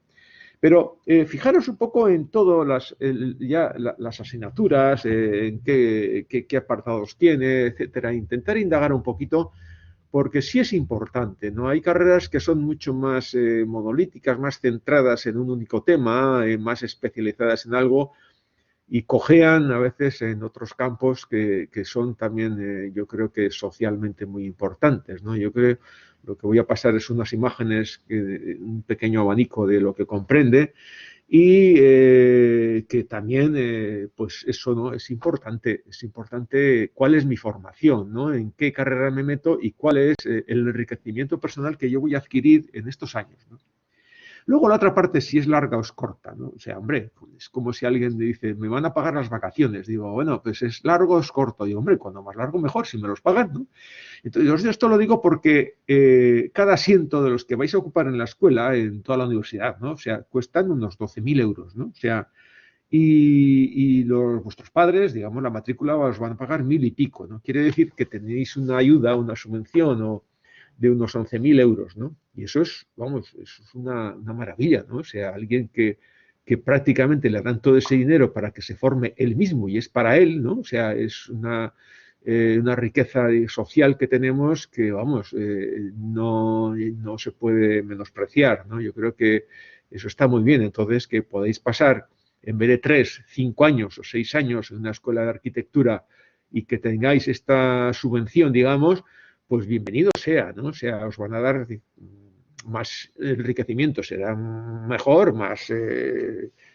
Pero fijaros un poco en todas las asignaturas, en qué apartados tiene, etcétera. Intentar indagar un poquito, porque sí es importante, ¿no? Hay carreras que son mucho más monolíticas, más centradas en un único tema, más especializadas en algo, y cojean a veces en otros campos que son también, yo creo que socialmente muy importantes, ¿no? Yo creo lo que voy a pasar es unas imágenes, un pequeño abanico de lo que comprende y que también, pues eso, ¿no? Es importante cuál es mi formación, ¿no? En qué carrera me meto y cuál es el enriquecimiento personal que yo voy a adquirir en estos años, ¿no? Luego la otra parte, si es larga o es corta, ¿no? O sea, hombre, pues es como si alguien me dice, me van a pagar las vacaciones. Digo, bueno, pues es largo o es corto. Digo, hombre, cuando más largo mejor, si me los pagan, ¿no? Entonces, yo esto lo digo porque cada asiento de los que vais a ocupar en la escuela, en toda la universidad, ¿no? O sea, cuestan unos 12.000 euros, ¿no? O sea, vuestros padres, digamos, la matrícula os van a pagar 1.000 y pico, ¿no? Quiere decir que tenéis una ayuda, una subvención de unos 11.000 euros, ¿no? Y eso es, vamos, eso es una maravilla, ¿no? O sea, alguien que prácticamente le dan todo ese dinero para que se forme él mismo y es para él, ¿no? O sea, es una riqueza social que tenemos que, vamos, no se puede menospreciar, ¿no? Yo creo que eso está muy bien. Entonces, que podéis pasar, en vez de 3, 5 años o 6 años en una escuela de arquitectura y que tengáis esta subvención, digamos, pues bienvenido sea, ¿no? O sea, os van a dar más enriquecimiento, será mejor, más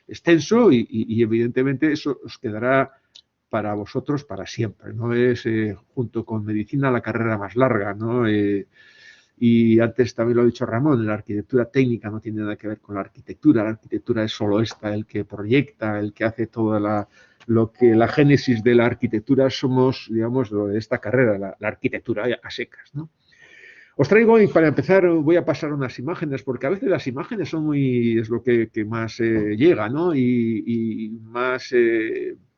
extenso y evidentemente eso os quedará para vosotros para siempre, ¿no? Es, junto con medicina, la carrera más larga, ¿no? Y antes también lo ha dicho Ramón, la arquitectura técnica no tiene nada que ver con la arquitectura es solo esta, el que proyecta, el que hace toda lo que la génesis de la arquitectura somos, digamos, lo de esta carrera, la arquitectura a secas, ¿no? Os traigo, y para empezar voy a pasar unas imágenes, porque a veces las imágenes son es lo que más llega, ¿no? Y más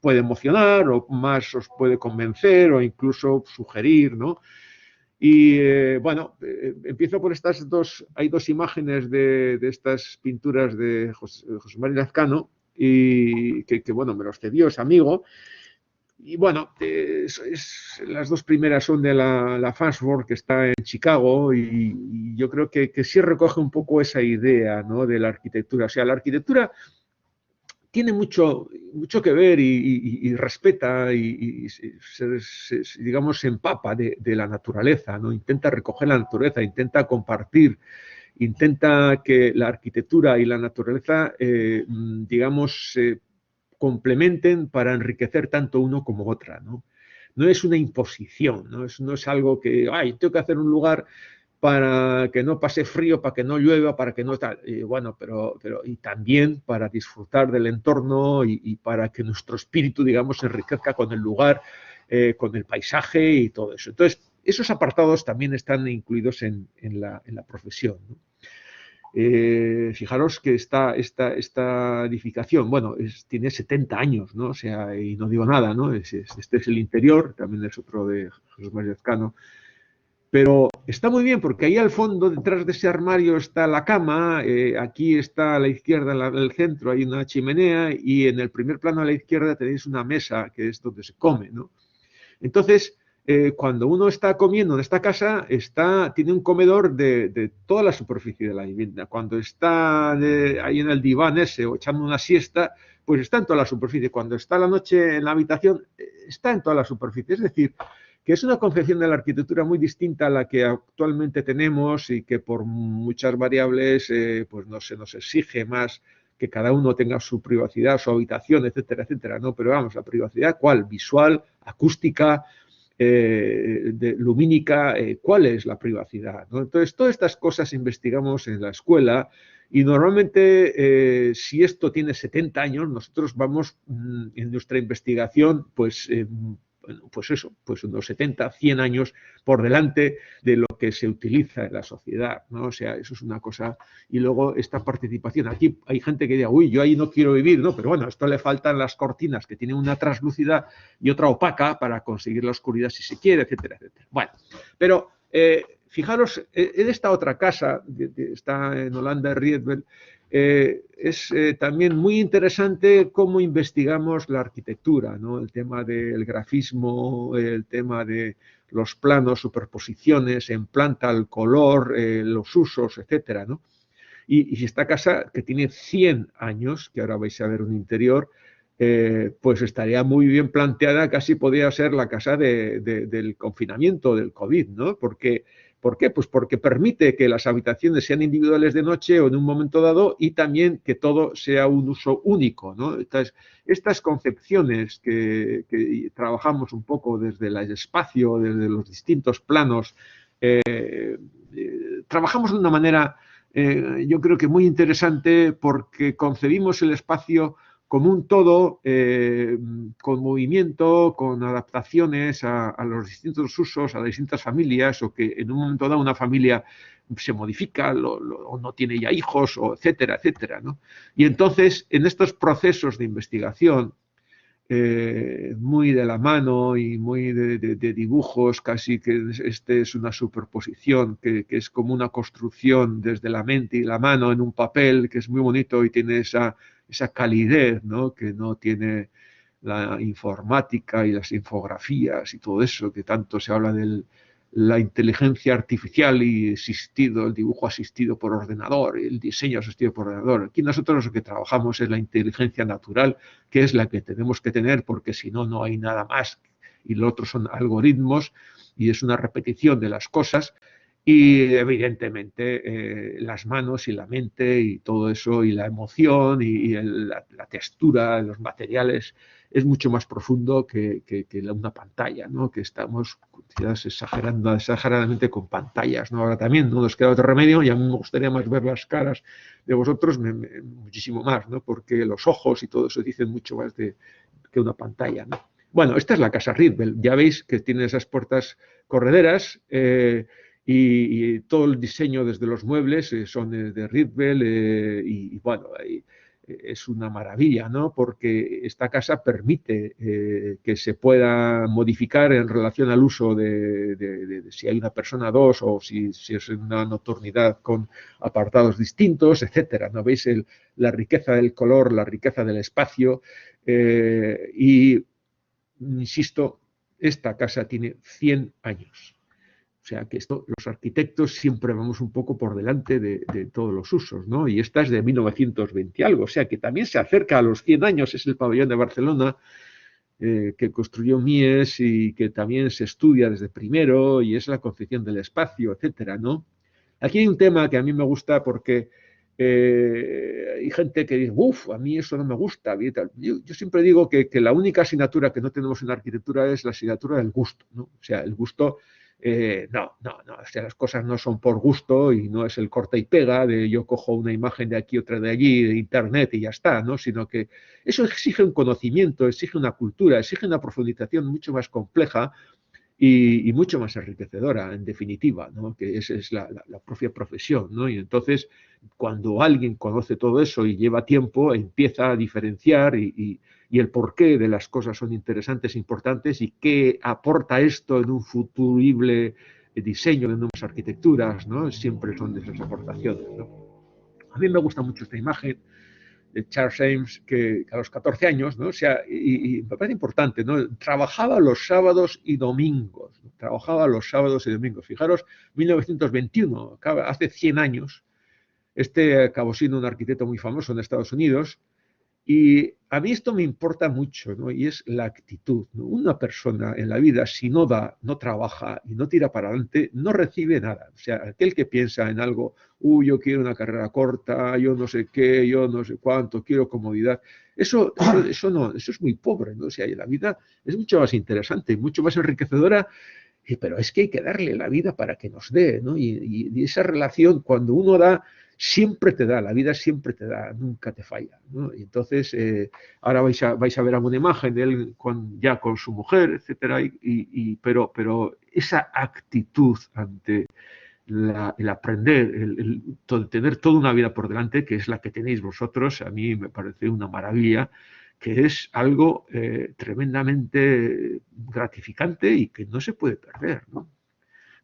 puede emocionar, o más os puede convencer, o incluso sugerir, ¿no? Y bueno, empiezo por estas dos, hay dos imágenes de estas pinturas de José María Lazcano, y bueno, me los cedió ese amigo. Y bueno, las dos primeras son de la Farnsworth, que está en Chicago, y yo creo que sí recoge un poco esa idea, ¿no? De la arquitectura. O sea, la arquitectura tiene mucho que ver y respeta digamos, se empapa de la naturaleza, ¿no? Intenta recoger la naturaleza, intenta compartir, intenta que la arquitectura y la naturaleza, digamos, se complementen para enriquecer tanto uno como otra, ¿no? No es una imposición, no es algo que, ay, tengo que hacer un lugar para que no pase frío, para que no llueva, para que no tal. Bueno, pero y también para disfrutar del entorno para que nuestro espíritu, digamos, se enriquezca con el lugar, con el paisaje y todo eso. Entonces, esos apartados también están incluidos en la profesión, ¿no? Fijaros que esta edificación, bueno, tiene 70 años, ¿no? O sea, y no digo nada, ¿no? Este es el interior, también es otro de Jesús María Ezcano. Pero está muy bien porque ahí al fondo, detrás de ese armario, está la cama, aquí está a la izquierda, en el centro, hay una chimenea y en el primer plano a la izquierda tenéis una mesa que es donde se come, ¿no? Entonces, cuando uno está comiendo en esta casa, tiene un comedor de toda la superficie de la vivienda. Cuando está ahí en el diván ese o echando una siesta, pues está en toda la superficie. Cuando está la noche en la habitación, está en toda la superficie. Es decir, que es una concepción de la arquitectura muy distinta a la que actualmente tenemos y que por muchas variables pues no se nos exige más que cada uno tenga su privacidad, su habitación, etcétera, etcétera, ¿no? Pero vamos, la privacidad, ¿cuál? Visual, acústica, lumínica, ¿cuál es la privacidad? ¿No? Entonces, todas estas cosas investigamos en la escuela y normalmente, si esto tiene 70 años, nosotros vamos en nuestra investigación, pues eso, pues unos 70, 100 años por delante de lo que se utiliza en la sociedad, ¿no? O sea, eso es una cosa. Y luego esta participación. Aquí hay gente que dice, uy, yo ahí no quiero vivir, ¿no? Pero bueno, a esto le faltan las cortinas que tienen una translucidad y otra opaca para conseguir la oscuridad si se quiere, etcétera, etcétera. Bueno, pero fijaros, en esta otra casa, está en Holanda, Rietveld, es también muy interesante cómo investigamos la arquitectura, ¿no? El tema del grafismo, el tema de los planos, superposiciones en planta, el color, los usos, etcétera, ¿no? Y esta casa, que tiene 100 años, que ahora vais a ver un interior, pues estaría muy bien planteada, casi podría ser la casa del confinamiento, del COVID, ¿no? ¿Por qué? Pues porque permite que las habitaciones sean individuales de noche o en un momento dado y también que todo sea un uso único, ¿no? Entonces, estas concepciones que trabajamos un poco desde el espacio, desde los distintos planos, trabajamos de una manera, yo creo que muy interesante porque concebimos el espacio como un todo, con movimiento, con adaptaciones a los distintos usos, a las distintas familias, o que en un momento dado una familia se modifica o no tiene ya hijos, o etcétera, etcétera, ¿no? Y entonces, en estos procesos de investigación, muy de la mano y muy de dibujos, casi que este es una superposición, que es como una construcción desde la mente y la mano en un papel, que es muy bonito y tiene esa calidez, ¿no? Que no tiene la informática y las infografías y todo eso, que tanto se habla de la inteligencia artificial y asistido, el dibujo asistido por ordenador, el diseño asistido por ordenador. Aquí nosotros lo que trabajamos es la inteligencia natural, que es la que tenemos que tener, porque si no, no hay nada más. Y lo otro son algoritmos y es una repetición de las cosas. Y evidentemente las manos y la mente y todo eso y la emoción y la textura, los materiales, es mucho más profundo que una pantalla, ¿no? Que estamos quizás exageradamente con pantallas, ¿no? Ahora también no nos queda otro remedio y a mí me gustaría más ver las caras de vosotros, muchísimo más, ¿no? Porque los ojos y todo eso dicen mucho más que una pantalla, ¿no? Bueno, esta es la casa Rietveld. Ya veis que tiene esas puertas correderas, y todo el diseño desde los muebles son de Rietveld, y bueno, es una maravilla, ¿no? Porque esta casa permite que se pueda modificar en relación al uso de si hay una persona, dos, o si es una nocturnidad con apartados distintos, etcétera, ¿no? Veis la riqueza del color, la riqueza del espacio, y insisto, esta casa tiene 100 años. O sea que los arquitectos siempre vamos un poco por delante de todos los usos, ¿no? Y esta es de 1920 algo, o sea que también se acerca a los 100 años, es el pabellón de Barcelona, que construyó Mies y que también se estudia desde primero, y es la concepción del espacio, etcétera, ¿no? Aquí hay un tema que a mí me gusta porque hay gente que dice, uff, a mí eso no me gusta. Yo siempre digo que la única asignatura que no tenemos en la arquitectura es la asignatura del gusto, ¿no? O sea, el gusto, no, o sea, las cosas no son por gusto y no es el corta y pega de yo cojo una imagen de aquí, otra de allí, de internet y ya está, ¿no? Sino que eso exige un conocimiento, exige una cultura, exige una profundización mucho más compleja. y mucho más enriquecedora, en definitiva, ¿no? Que esa es la propia profesión, ¿no? Y entonces, cuando alguien conoce todo eso y lleva tiempo, empieza a diferenciar y el porqué de las cosas son interesantes, importantes y qué aporta esto en un futurible diseño de nuevas arquitecturas, ¿no? Siempre son de esas aportaciones, ¿no? A mí me gusta mucho esta imagen de Charles Eames, que a los 14 años, ¿no? O sea, y me parece importante, ¿no? Trabajaba los sábados y domingos, ¿no? Trabajaba los sábados y domingos. Fijaros, 1921, hace 100 años, este acabó siendo un arquitecto muy famoso en Estados Unidos, y a mí esto me importa mucho, ¿no? Y es la actitud, ¿no? Una persona en la vida, si no da, no trabaja y no tira para adelante, no recibe nada. O sea, aquel que piensa en algo, yo quiero una carrera corta, yo no sé qué, yo no sé cuánto, quiero comodidad, eso no, eso es muy pobre, ¿no? O sea, la vida es mucho más interesante, mucho más enriquecedora, pero es que hay que darle la vida para que nos dé, ¿no? Y esa relación, cuando uno da, siempre te da, la vida siempre te da, nunca te falla, ¿no? Y entonces, ahora vais a ver alguna imagen de él ya con su mujer, etcétera, pero esa actitud ante el aprender, tener toda una vida por delante, que es la que tenéis vosotros, a mí me parece una maravilla, que es algo tremendamente gratificante y que no se puede perder, ¿no?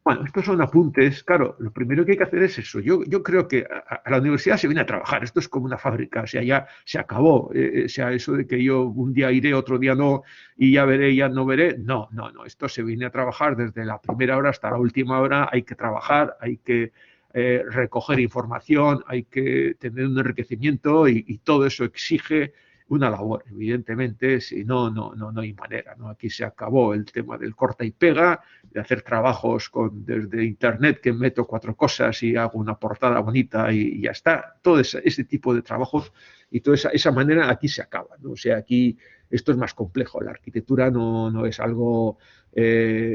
Bueno, estos son apuntes. Claro, lo primero que hay que hacer es eso. Yo creo que a la universidad se viene a trabajar. Esto es como una fábrica. O sea, ya se acabó. O sea, eso de que yo un día iré, otro día no, y ya veré, ya no veré. No, no, no. Esto se viene a trabajar desde la primera hora hasta la última hora. Hay que trabajar, hay que recoger información, hay que tener un enriquecimiento y todo eso exige una labor, evidentemente, si no, no hay manera, ¿no? Aquí se acabó el tema del corta y pega, de hacer trabajos desde internet que meto 4 cosas y hago una portada bonita y ya está. Todo ese tipo de trabajos y toda esa manera aquí se acaba, ¿no? O sea, aquí esto es más complejo. La arquitectura no es algo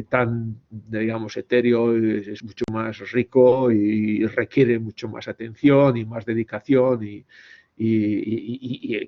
tan, digamos, etéreo, es mucho más rico y requiere mucho más atención y más dedicación y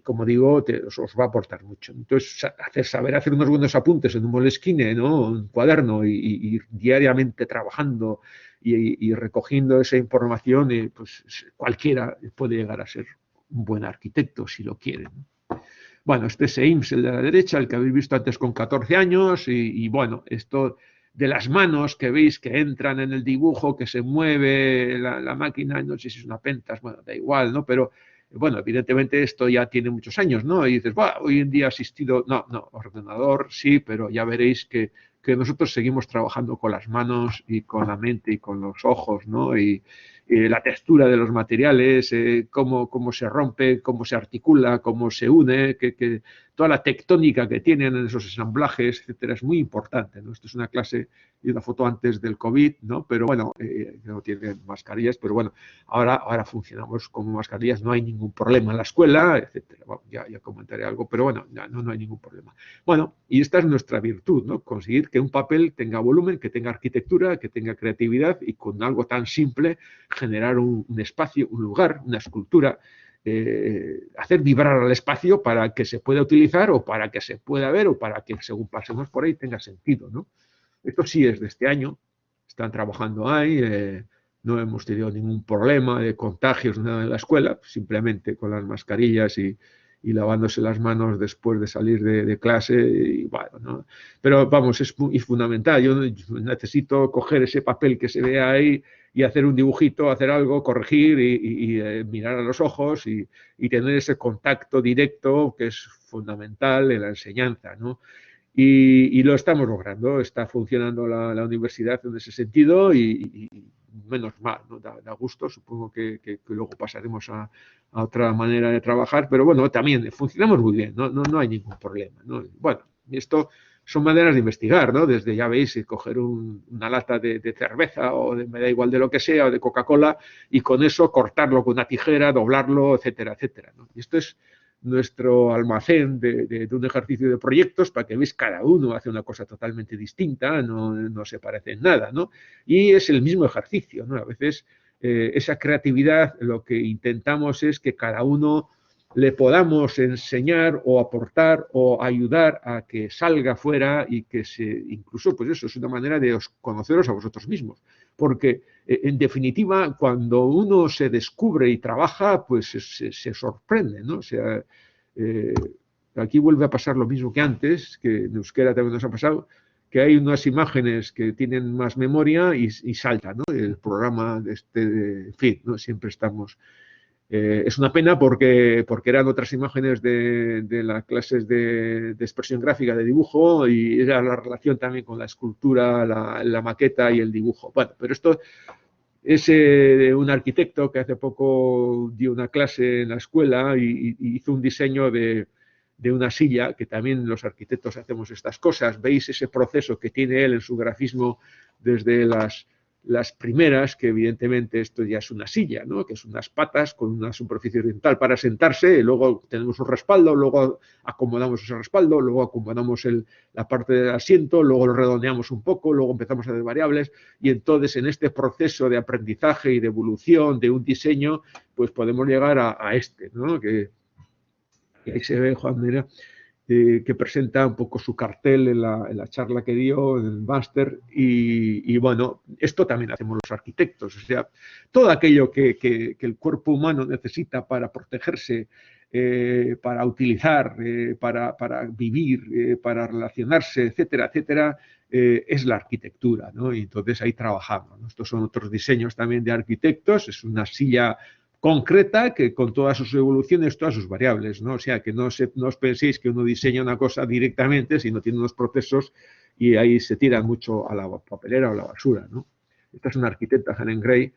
como digo, os va a aportar mucho. Entonces, saber hacer unos buenos apuntes en un Moleskine, ¿no? Un cuaderno y diariamente trabajando y recogiendo esa información, pues cualquiera puede llegar a ser un buen arquitecto si lo quiere, ¿no? Bueno, este es Eames, el de la derecha, el que habéis visto antes con 14 años, y bueno, esto de las manos que veis que entran en el dibujo, que se mueve la máquina, no sé si es una Pentas, bueno, da igual, ¿no? Pero bueno, evidentemente esto ya tiene muchos años, ¿no? Y dices, hoy en día asistido, no, ordenador sí, pero ya veréis que nosotros seguimos trabajando con las manos y con la mente y con los ojos, ¿no? Y la textura de los materiales, cómo se rompe, cómo se articula, cómo se une, que toda la tectónica que tienen en esos ensamblajes, etcétera, es muy importante, ¿no? Esto es una clase y una foto antes del COVID, ¿no? Pero bueno, no tienen mascarillas, pero bueno, ahora funcionamos como mascarillas, no hay ningún problema en la escuela, etcétera. Bueno, ya comentaré algo, pero bueno, no hay ningún problema. Bueno, y esta es nuestra virtud, ¿no? Conseguir que un papel tenga volumen, que tenga arquitectura, que tenga creatividad y con algo tan simple generar un espacio, un lugar, una escultura, hacer vibrar al espacio para que se pueda utilizar o para que se pueda ver o para que según pasemos por ahí tenga sentido, ¿no? Esto sí es de este año, están trabajando ahí, no hemos tenido ningún problema de contagios nada en la escuela, simplemente con las mascarillas y lavándose las manos después de salir de clase, y bueno, ¿no? Pero vamos, es fundamental. Yo necesito coger ese papel que se ve ahí y hacer un dibujito, hacer algo, corregir y mirar a los ojos y tener ese contacto directo que es fundamental en la enseñanza, ¿no? Y lo estamos logrando, está funcionando la universidad en ese sentido y menos mal, ¿no? Da gusto, supongo que luego pasaremos a otra manera de trabajar, pero bueno, también funcionamos muy bien, no hay ningún problema, ¿no? Bueno, esto son maneras de investigar, ¿no? Desde, ya veis, coger una lata de cerveza o me da igual de lo que sea, o de Coca-Cola, y con eso cortarlo con una tijera, doblarlo, etcétera, etcétera, ¿no? Y esto es nuestro almacén de un ejercicio de proyectos para que veáis cada uno hace una cosa totalmente distinta, no se parece en nada, ¿no? Y es el mismo ejercicio, ¿no? A veces esa creatividad lo que intentamos es que cada uno le podamos enseñar o aportar o ayudar a que salga fuera y que incluso, pues eso es una manera de conoceros a vosotros mismos. Porque, en definitiva, cuando uno se descubre y trabaja, pues se sorprende, ¿no? O sea, aquí vuelve a pasar lo mismo que antes, que en euskera también nos ha pasado, que hay unas imágenes que tienen más memoria y salta, ¿no? El programa en fin, ¿no? Siempre estamos... es una pena porque eran otras imágenes de las clases de expresión gráfica, de dibujo, y era la relación también con la escultura, la maqueta y el dibujo. Bueno, pero esto es un arquitecto que hace poco dio una clase en la escuela y hizo un diseño de una silla, que también los arquitectos hacemos estas cosas. Veis ese proceso que tiene él en su grafismo desde las primeras, que evidentemente esto ya es una silla, ¿no? Que es unas patas con una superficie horizontal para sentarse, y luego tenemos un respaldo, luego acomodamos ese respaldo, luego acomodamos la parte del asiento, luego lo redondeamos un poco, luego empezamos a hacer variables, y entonces en este proceso de aprendizaje y de evolución de un diseño, pues podemos llegar a este, ¿no? Que ahí se ve, Juan, mira, que presenta un poco su cartel en la charla que dio, en el máster, y bueno, esto también hacemos los arquitectos, o sea, todo aquello que el cuerpo humano necesita para protegerse, para utilizar, para vivir, para relacionarse, etcétera, etcétera, es la arquitectura, ¿no? Y entonces ahí trabajamos, ¿no? Estos son otros diseños también de arquitectos, es una silla concreta que con todas sus evoluciones, todas sus variables, ¿no? O sea, que no os penséis que uno diseña una cosa directamente, sino tiene unos procesos y ahí se tira mucho a la papelera o a la basura, ¿no? Esta es una arquitecta, Helen Gray,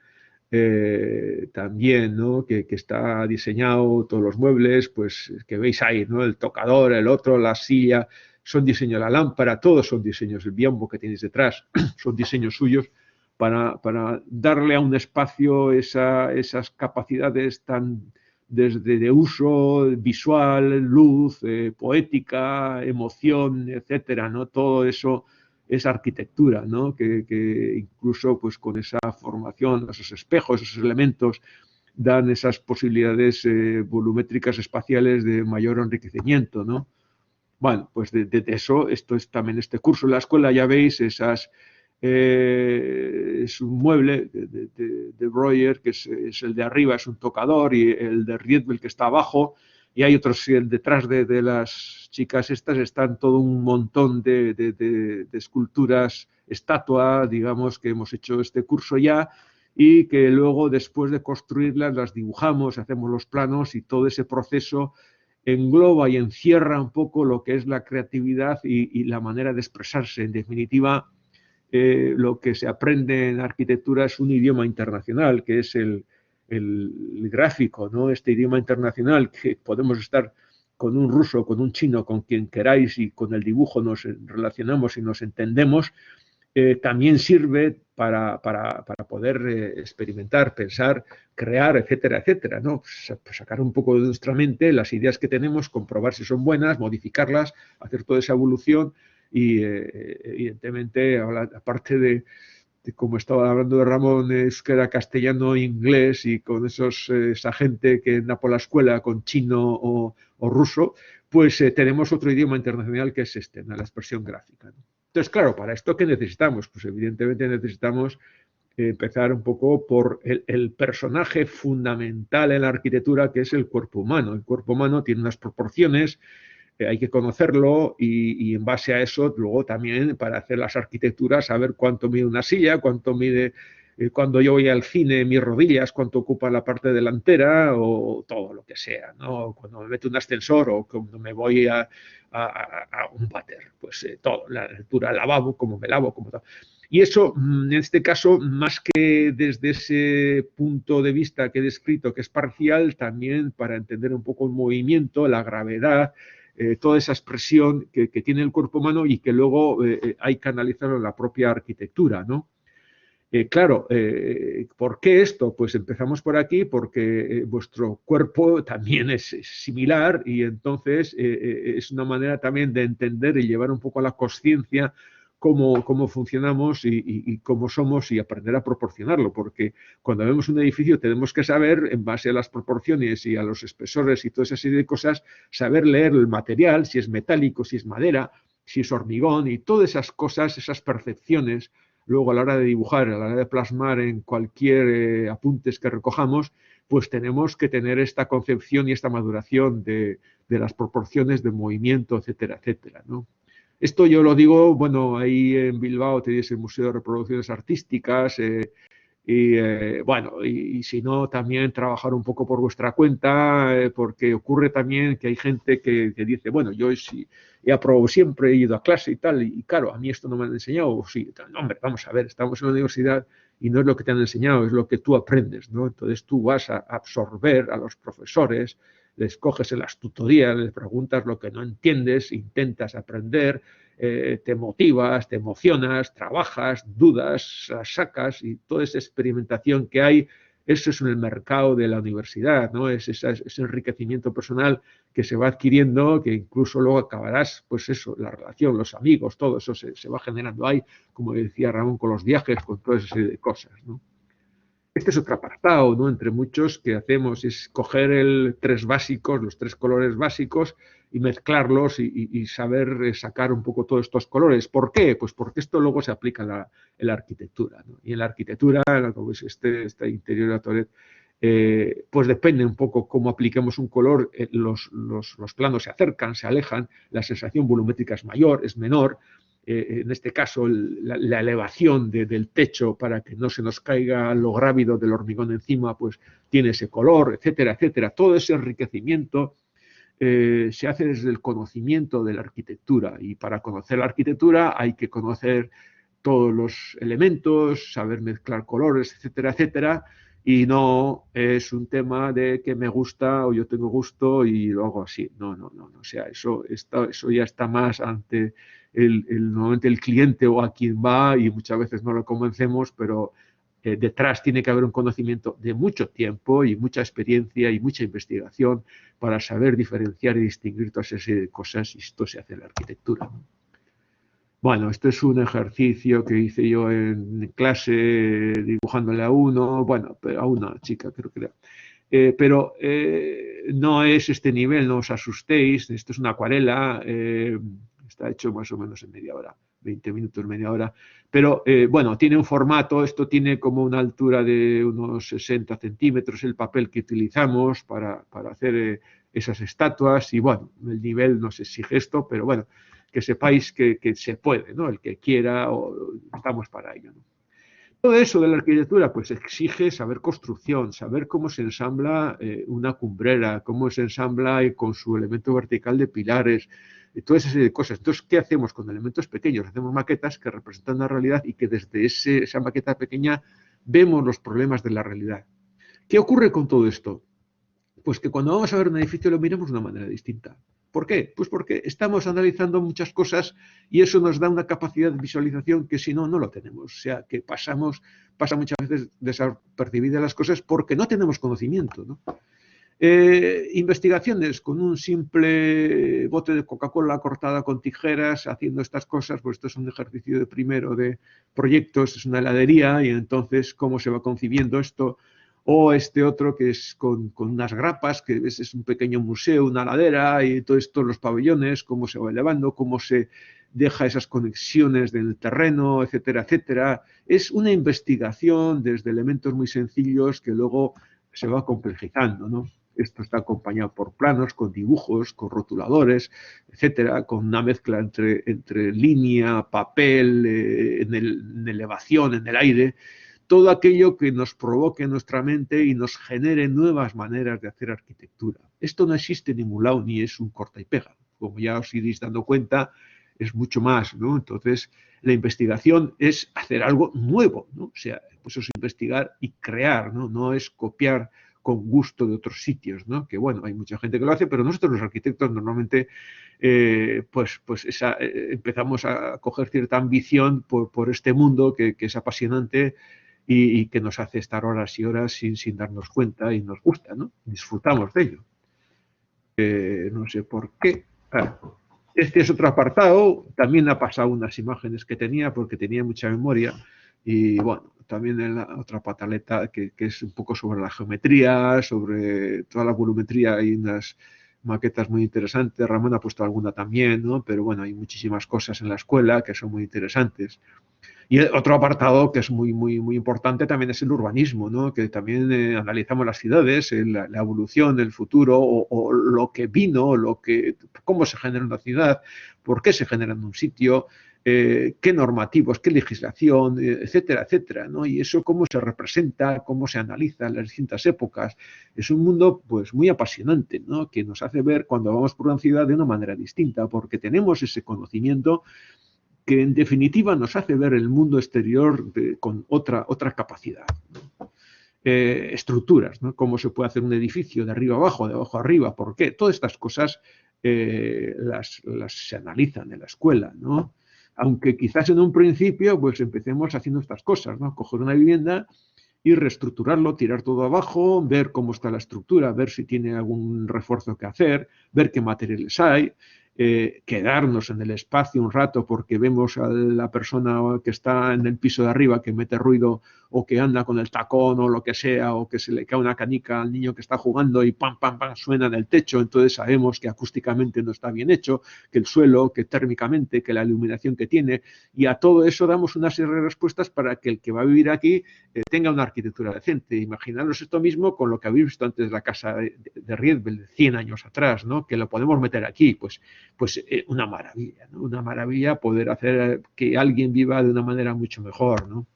también, ¿no? Que está diseñado todos los muebles, pues que veis ahí, ¿no? El tocador, el otro, la silla, son diseños de la lámpara, todos son diseños, el biombo que tenéis detrás, son diseños suyos, para darle a un espacio esas capacidades tan desde de uso visual, luz, poética, emoción, etcétera, ¿no? Todo eso es arquitectura, ¿no? Que incluso pues con esa formación, esos espejos, esos elementos, dan esas posibilidades volumétricas espaciales de mayor enriquecimiento, ¿no? Bueno, pues de eso, esto es también este curso en la escuela, ya veis es un mueble de Breuer, que es el de arriba, es un tocador, y el de Rietveld que está abajo, y hay otros, detrás de las chicas estas están todo un montón de esculturas, estatua, digamos, que hemos hecho este curso ya, y que luego después de construirlas las dibujamos, hacemos los planos, y todo ese proceso engloba y encierra un poco lo que es la creatividad y la manera de expresarse. En definitiva, lo que se aprende en arquitectura es un idioma internacional, que es el gráfico, ¿no? Este idioma internacional, que podemos estar con un ruso, con un chino, con quien queráis, y con el dibujo nos relacionamos y nos entendemos, también sirve para poder experimentar, pensar, crear, etcétera, etcétera, ¿no? Pues sacar un poco de nuestra mente las ideas que tenemos, comprobar si son buenas, modificarlas, hacer toda esa evolución y, evidentemente, aparte de como estaba hablando de Ramón, que era castellano e inglés, y con esa gente que anda por la escuela con chino o ruso, pues tenemos otro idioma internacional que es la expresión gráfica, ¿no? Entonces, claro, ¿para esto qué necesitamos? Pues evidentemente necesitamos empezar un poco por el personaje fundamental en la arquitectura, que es el cuerpo humano. El cuerpo humano tiene unas proporciones, hay que conocerlo, y en base a eso luego también para hacer las arquitecturas saber cuánto mide una silla, cuánto mide cuando yo voy al cine mis rodillas, cuánto ocupa la parte delantera, o todo lo que sea, ¿no? Cuando me meto un ascensor o cuando me voy a un váter, pues todo, la altura del lavabo, cómo me lavo, cómo tal. Y eso, en este caso, más que desde ese punto de vista que he descrito, que es parcial, también para entender un poco el movimiento, la gravedad, toda esa expresión que tiene el cuerpo humano, y que luego hay que analizarlo en la propia arquitectura, ¿no? Claro, ¿por qué esto? Pues empezamos por aquí porque vuestro cuerpo también es similar, y entonces es una manera también de entender y llevar un poco a la conciencia cómo funcionamos y cómo somos y aprender a proporcionarlo, porque cuando vemos un edificio tenemos que saber, en base a las proporciones y a los espesores y toda esa serie de cosas, saber leer el material, si es metálico, si es madera, si es hormigón y todas esas cosas, esas percepciones, luego a la hora de dibujar, a la hora de plasmar en cualquier apuntes que recojamos, pues tenemos que tener esta concepción y esta maduración de las proporciones de movimiento, etcétera, etcétera, ¿no? Esto yo lo digo, bueno, ahí en Bilbao tenéis el Museo de Reproducciones Artísticas y si no, también trabajar un poco por vuestra cuenta, porque ocurre también que hay gente que dice, bueno, yo sí he aprobado siempre, he ido a clase y tal, y claro, a mí esto no me han enseñado, o sí, no, hombre, vamos a ver, estamos en la universidad y no es lo que te han enseñado, es lo que tú aprendes, ¿no? Entonces tú vas a absorber a los profesores, les coges en las tutorías, les preguntas lo que no entiendes, intentas aprender, te motivas, te emocionas, trabajas, dudas, las sacas y toda esa experimentación que hay, eso es en el mercado de la universidad, ¿no? Es ese enriquecimiento personal que se va adquiriendo, que incluso luego acabarás, pues eso, la relación, los amigos, todo eso se va generando ahí, como decía Ramón, con los viajes, con toda esa serie de cosas, ¿no? Este es otro apartado, ¿no? Entre muchos que hacemos, es coger tres básicos, los tres colores básicos y mezclarlos y saber sacar un poco todos estos colores. ¿Por qué? Pues porque esto luego se aplica en la arquitectura, ¿no? Y en la arquitectura, como es este interior de Toret, pues depende un poco cómo apliquemos un color, los planos se acercan, se alejan, la sensación volumétrica es mayor, es menor. En este caso, la elevación del techo para que no se nos caiga lo grávido del hormigón encima, pues tiene ese color, etcétera, etcétera. Todo ese enriquecimiento se hace desde el conocimiento de la arquitectura y para conocer la arquitectura hay que conocer todos los elementos, saber mezclar colores, etcétera, etcétera. Y no es un tema de que me gusta o yo tengo gusto y lo hago así. No. O sea, eso ya está más ante normalmente el cliente o a quien va y muchas veces no lo convencemos, pero detrás tiene que haber un conocimiento de mucho tiempo y mucha experiencia y mucha investigación para saber diferenciar y distinguir todas esas cosas y esto se hace en la arquitectura, ¿no? Bueno, esto es un ejercicio que hice yo en clase dibujándole a uno, bueno, a una chica creo que era. Pero no es este nivel, no os asustéis, esto es una acuarela, está hecho más o menos en media hora, 20 minutos, media hora, pero bueno, tiene un formato, esto tiene como una altura de unos 60 centímetros el papel que utilizamos para hacer esas estatuas y bueno, el nivel nos exige esto, pero bueno, que sepáis que se puede, ¿no? El que quiera, estamos para ello, ¿no? Todo eso de la arquitectura pues exige saber construcción, saber cómo se ensambla una cumbrera, cómo se ensambla con su elemento vertical de pilares, toda esa serie de cosas. Entonces, ¿qué hacemos con elementos pequeños? Hacemos maquetas que representan la realidad y que desde esa maqueta pequeña vemos los problemas de la realidad. ¿Qué ocurre con todo esto? Pues que cuando vamos a ver un edificio lo miramos de una manera distinta. ¿Por qué? Pues porque estamos analizando muchas cosas y eso nos da una capacidad de visualización que si no, no lo tenemos. O sea, que pasa muchas veces desapercibidas las cosas porque no tenemos conocimiento, ¿no? Investigaciones con un simple bote de Coca-Cola cortada con tijeras, haciendo estas cosas, pues esto es un ejercicio de primero de proyectos, es una heladería y entonces cómo se va concibiendo esto. O este otro que es con unas grapas, que es un pequeño museo, una ladera y todo esto, los pabellones, cómo se va elevando, cómo se deja esas conexiones del terreno, etcétera, etcétera. Es una investigación desde elementos muy sencillos que luego se va complejizando, ¿no? Esto está acompañado por planos, con dibujos, con rotuladores, etcétera, con una mezcla entre línea, papel, en elevación, en el aire. Todo aquello que nos provoque en nuestra mente y nos genere nuevas maneras de hacer arquitectura. Esto no existe en ningún lado, ni es un corta y pega. Como ya os iréis dando cuenta, es mucho más, ¿no? Entonces, la investigación es hacer algo nuevo, ¿no? O sea, pues es investigar y crear, ¿no? No es copiar con gusto de otros sitios, ¿no? Que bueno, hay mucha gente que lo hace, pero nosotros los arquitectos normalmente empezamos a coger cierta ambición por este mundo que es apasionante y que nos hace estar horas y horas sin darnos cuenta y nos gusta, ¿no? Disfrutamos de ello. No sé por qué. Este es otro apartado, también ha pasado unas imágenes que tenía porque tenía mucha memoria y bueno, también en la otra pataleta que es un poco sobre la geometría, sobre toda la volumetría, hay unas maquetas muy interesantes, Ramón ha puesto alguna también, ¿no? Pero bueno, hay muchísimas cosas en la escuela que son muy interesantes. Y otro apartado que es muy importante también es el urbanismo, ¿no? Que también analizamos las ciudades, la evolución, el futuro, o lo que vino, cómo se genera una ciudad, por qué se genera en un sitio, qué normativos, qué legislación, etcétera, etcétera, ¿no? Y eso cómo se representa, cómo se analiza en las distintas épocas. Es un mundo pues muy apasionante, ¿no? Que nos hace ver cuando vamos por una ciudad de una manera distinta, porque tenemos ese conocimiento que en definitiva nos hace ver el mundo exterior con otra capacidad, ¿no? Estructuras, ¿no? Cómo se puede hacer un edificio de arriba abajo, de abajo arriba, por qué. Todas estas cosas las se analizan en la escuela, ¿no? Aunque quizás en un principio pues empecemos haciendo estas cosas, ¿no? Coger una vivienda y reestructurarlo, tirar todo abajo, ver cómo está la estructura, ver si tiene algún refuerzo que hacer, ver qué materiales hay, quedarnos en el espacio un rato porque vemos a la persona que está en el piso de arriba que mete ruido o que anda con el tacón o lo que sea, o que se le cae una canica al niño que está jugando y pam, pam, pam, suena en el techo, entonces sabemos que acústicamente no está bien hecho, que el suelo, que térmicamente, que la iluminación que tiene, y a todo eso damos una serie de respuestas para que el que va a vivir aquí tenga una arquitectura decente. Imaginaros esto mismo con lo que habéis visto antes de la casa de Riedbel de 100 años atrás, ¿no? Que lo podemos meter aquí, pues una maravilla, ¿no? Una maravilla poder hacer que alguien viva de una manera mucho mejor, ¿no?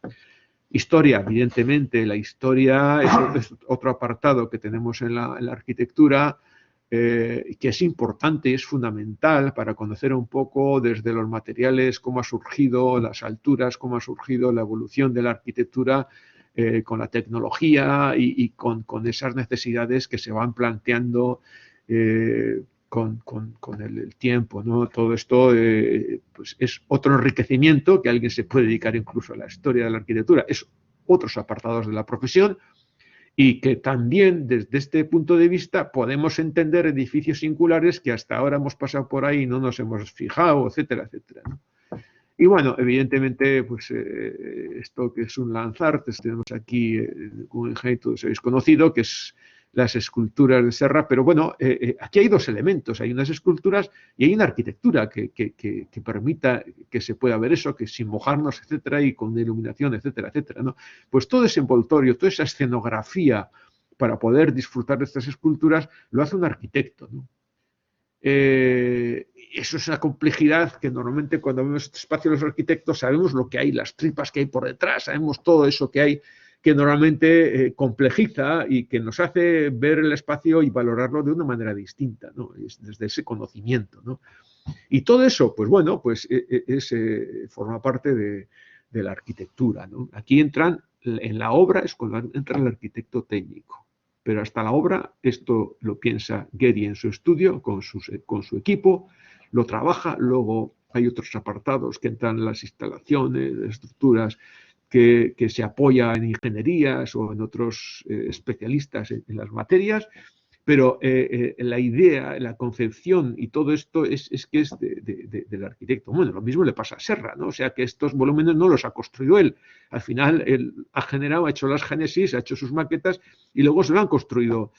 Historia, evidentemente, la historia es otro apartado que tenemos en la arquitectura, que es importante y es fundamental para conocer un poco desde los materiales cómo ha surgido, las alturas, cómo ha surgido la evolución de la arquitectura con la tecnología y con esas necesidades que se van planteando con el tiempo, ¿no? Todo esto pues es otro enriquecimiento que alguien se puede dedicar incluso a la historia de la arquitectura. Es otros apartados de la profesión y que también desde este punto de vista podemos entender edificios singulares que hasta ahora hemos pasado por ahí y no nos hemos fijado, etcétera, etcétera, ¿no? Y bueno, evidentemente, pues esto que es un Lanzartes, tenemos aquí un ejemplo, todos habéis conocido, que es las esculturas de Serra, pero bueno, aquí hay dos elementos, hay unas esculturas y hay una arquitectura que permita que se pueda ver eso, que sin mojarnos, etcétera, y con iluminación, etcétera, etcétera, ¿no? Pues todo ese envoltorio, toda esa escenografía para poder disfrutar de estas esculturas lo hace un arquitecto, ¿no? Eso es una complejidad que normalmente cuando vemos este espacio de los arquitectos sabemos lo que hay, las tripas que hay por detrás, sabemos todo eso que hay que normalmente complejiza y que nos hace ver el espacio y valorarlo de una manera distinta, ¿no? Desde ese conocimiento, ¿no? Y todo eso, pues bueno, pues forma parte de la arquitectura, ¿no? Aquí entran, en la obra es cuando entra el arquitecto técnico. Pero hasta la obra, esto lo piensa Gehry en su estudio con su equipo, lo trabaja, luego hay otros apartados que entran en las instalaciones, estructuras que se apoya en ingenierías o en otros especialistas en las materias, pero la idea, la concepción y todo esto es que es del arquitecto. Bueno, lo mismo le pasa a Serra, ¿no? O sea que estos volúmenes no los ha construido él. Al final él ha generado, ha hecho las génesis, ha hecho sus maquetas y luego se lo han construido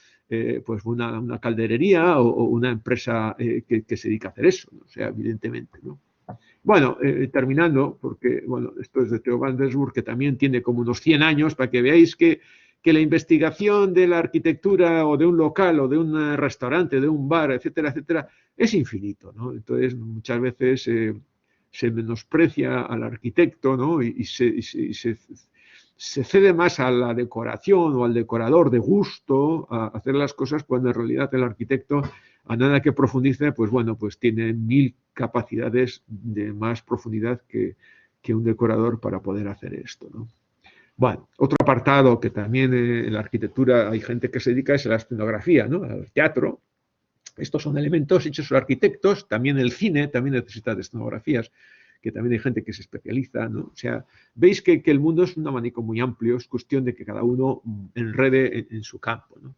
pues una calderería o una empresa que se dedica a hacer eso, ¿no? O sea, evidentemente, ¿no? Bueno, terminando, porque bueno, esto es de Theo van der Burg, que también tiene como unos 100 años, para que veáis que la investigación de la arquitectura o de un local o de un restaurante, de un bar, etcétera, etcétera, es infinito, ¿no? Entonces, muchas veces se menosprecia al arquitecto, ¿no? Y se cede más a la decoración o al decorador de gusto a hacer las cosas cuando en realidad el arquitecto, a nada que profundice, pues bueno, pues tiene 1000 capacidades de más profundidad que un decorador para poder hacer esto, ¿no? Bueno, otro apartado que también en la arquitectura hay gente que se dedica es a la escenografía, ¿no? Al teatro. Estos son elementos hechos por arquitectos, también el cine también necesita de escenografías, que también hay gente que se especializa, ¿no? O sea, veis que el mundo es un abanico muy amplio, es cuestión de que cada uno enrede en su campo, ¿no?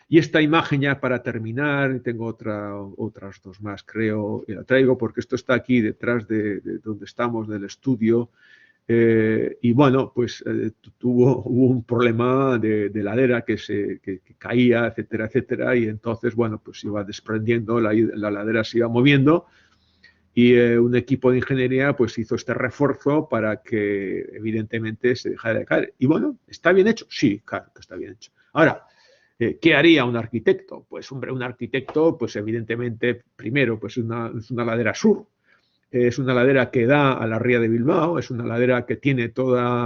Y esta imagen ya para terminar, tengo otras dos más, creo, y la traigo porque esto está aquí detrás de donde estamos, del estudio. Y bueno, pues hubo un problema de ladera que caía, etcétera, etcétera, y entonces, bueno, pues se iba desprendiendo, la ladera se iba moviendo, y un equipo de ingeniería pues hizo este refuerzo para que evidentemente se dejara de caer. Y bueno, ¿está bien hecho? Sí, claro que está bien hecho. Ahora, ¿qué haría un arquitecto? Pues hombre, un arquitecto, pues evidentemente, primero, pues es una ladera sur. Es una ladera que da a la ría de Bilbao, es una ladera que tiene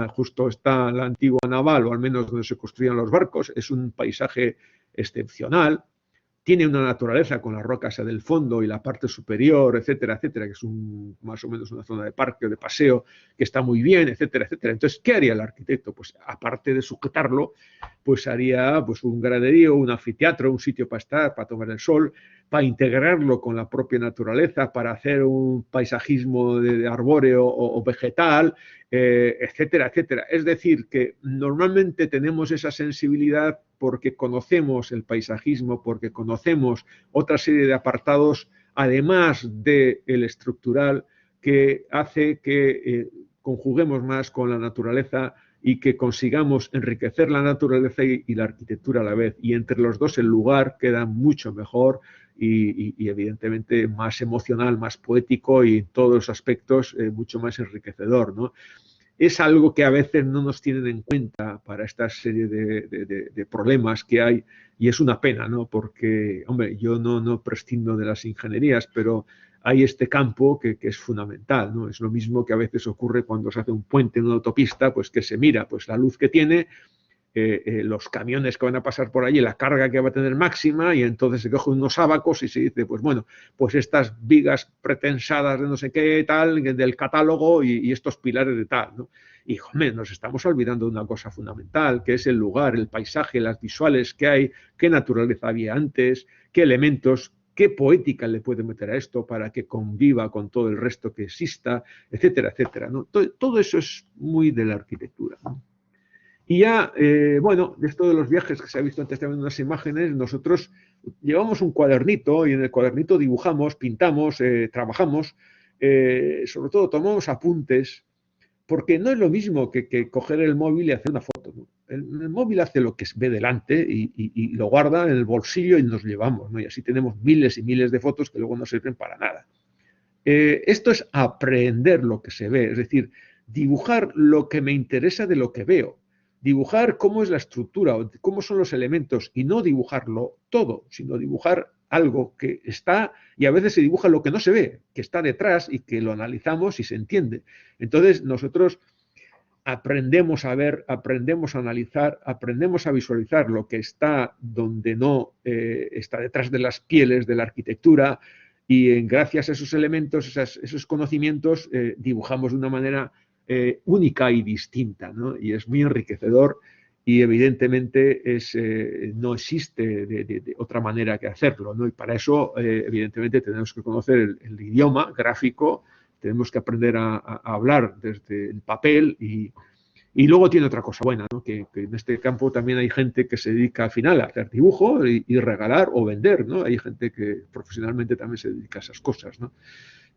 justo está la antigua naval, o al menos donde se construían los barcos, es un paisaje excepcional, tiene una naturaleza con las rocas del fondo y la parte superior, etcétera, etcétera, que es más o menos una zona de parque o de paseo que está muy bien, etcétera, etcétera. Entonces, ¿qué haría el arquitecto? Pues aparte de sujetarlo, pues haría pues, un graderío, un anfiteatro, un sitio para estar, para tomar el sol, para integrarlo con la propia naturaleza, para hacer un paisajismo de arbóreo o vegetal, etcétera, etcétera. Es decir, que normalmente tenemos esa sensibilidad porque conocemos el paisajismo, porque conocemos otra serie de apartados, además del estructural, que hace que conjuguemos más con la naturaleza y que consigamos enriquecer la naturaleza y la arquitectura a la vez. Y entre los dos el lugar queda mucho mejor y evidentemente más emocional, más poético y en todos los aspectos mucho más enriquecedor, ¿no? Es algo que a veces no nos tienen en cuenta para esta serie de problemas que hay y es una pena, ¿no? Porque, hombre, yo no prescindo de las ingenierías, pero hay este campo que es fundamental, ¿no? Es lo mismo que a veces ocurre cuando se hace un puente en una autopista, pues que se mira pues la luz que tiene, los camiones que van a pasar por allí, la carga que va a tener máxima, y entonces se cogen unos ábacos y se dice, pues bueno, pues estas vigas pretensadas de no sé qué tal, del catálogo y estos pilares de tal, ¿no? Y, joder, nos estamos olvidando de una cosa fundamental, que es el lugar, el paisaje, las visuales que hay, qué naturaleza había antes, qué elementos, qué poética le puede meter a esto para que conviva con todo el resto que exista, etcétera, etcétera, ¿no? Todo eso es muy de la arquitectura, ¿no? Y ya, bueno, de esto de los viajes que se ha visto antes también en unas imágenes, nosotros llevamos un cuadernito y en el cuadernito dibujamos, pintamos, trabajamos, sobre todo tomamos apuntes, porque no es lo mismo que coger el móvil y hacer una foto, ¿no? El móvil hace lo que ve delante y lo guarda en el bolsillo y nos llevamos, ¿no? Y así tenemos miles y miles de fotos que luego no sirven para nada. Esto es aprender lo que se ve, es decir, dibujar lo que me interesa de lo que veo, dibujar cómo es la estructura, cómo son los elementos y no dibujarlo todo, sino dibujar algo que está y a veces se dibuja lo que no se ve, que está detrás y que lo analizamos y se entiende. Entonces nosotros aprendemos a ver, aprendemos a analizar, aprendemos a visualizar lo que está donde no está detrás de las pieles de la arquitectura y gracias a esos elementos, esos conocimientos, dibujamos de una manera única y distinta, ¿no? Y es muy enriquecedor y evidentemente no existe de otra manera que hacerlo, ¿no? Y para eso, evidentemente, tenemos que conocer el idioma gráfico, tenemos que aprender a hablar desde el papel y luego tiene otra cosa buena, ¿no? Que en este campo también hay gente que se dedica al final a hacer dibujo y regalar o vender, ¿no? Hay gente que profesionalmente también se dedica a esas cosas, ¿no?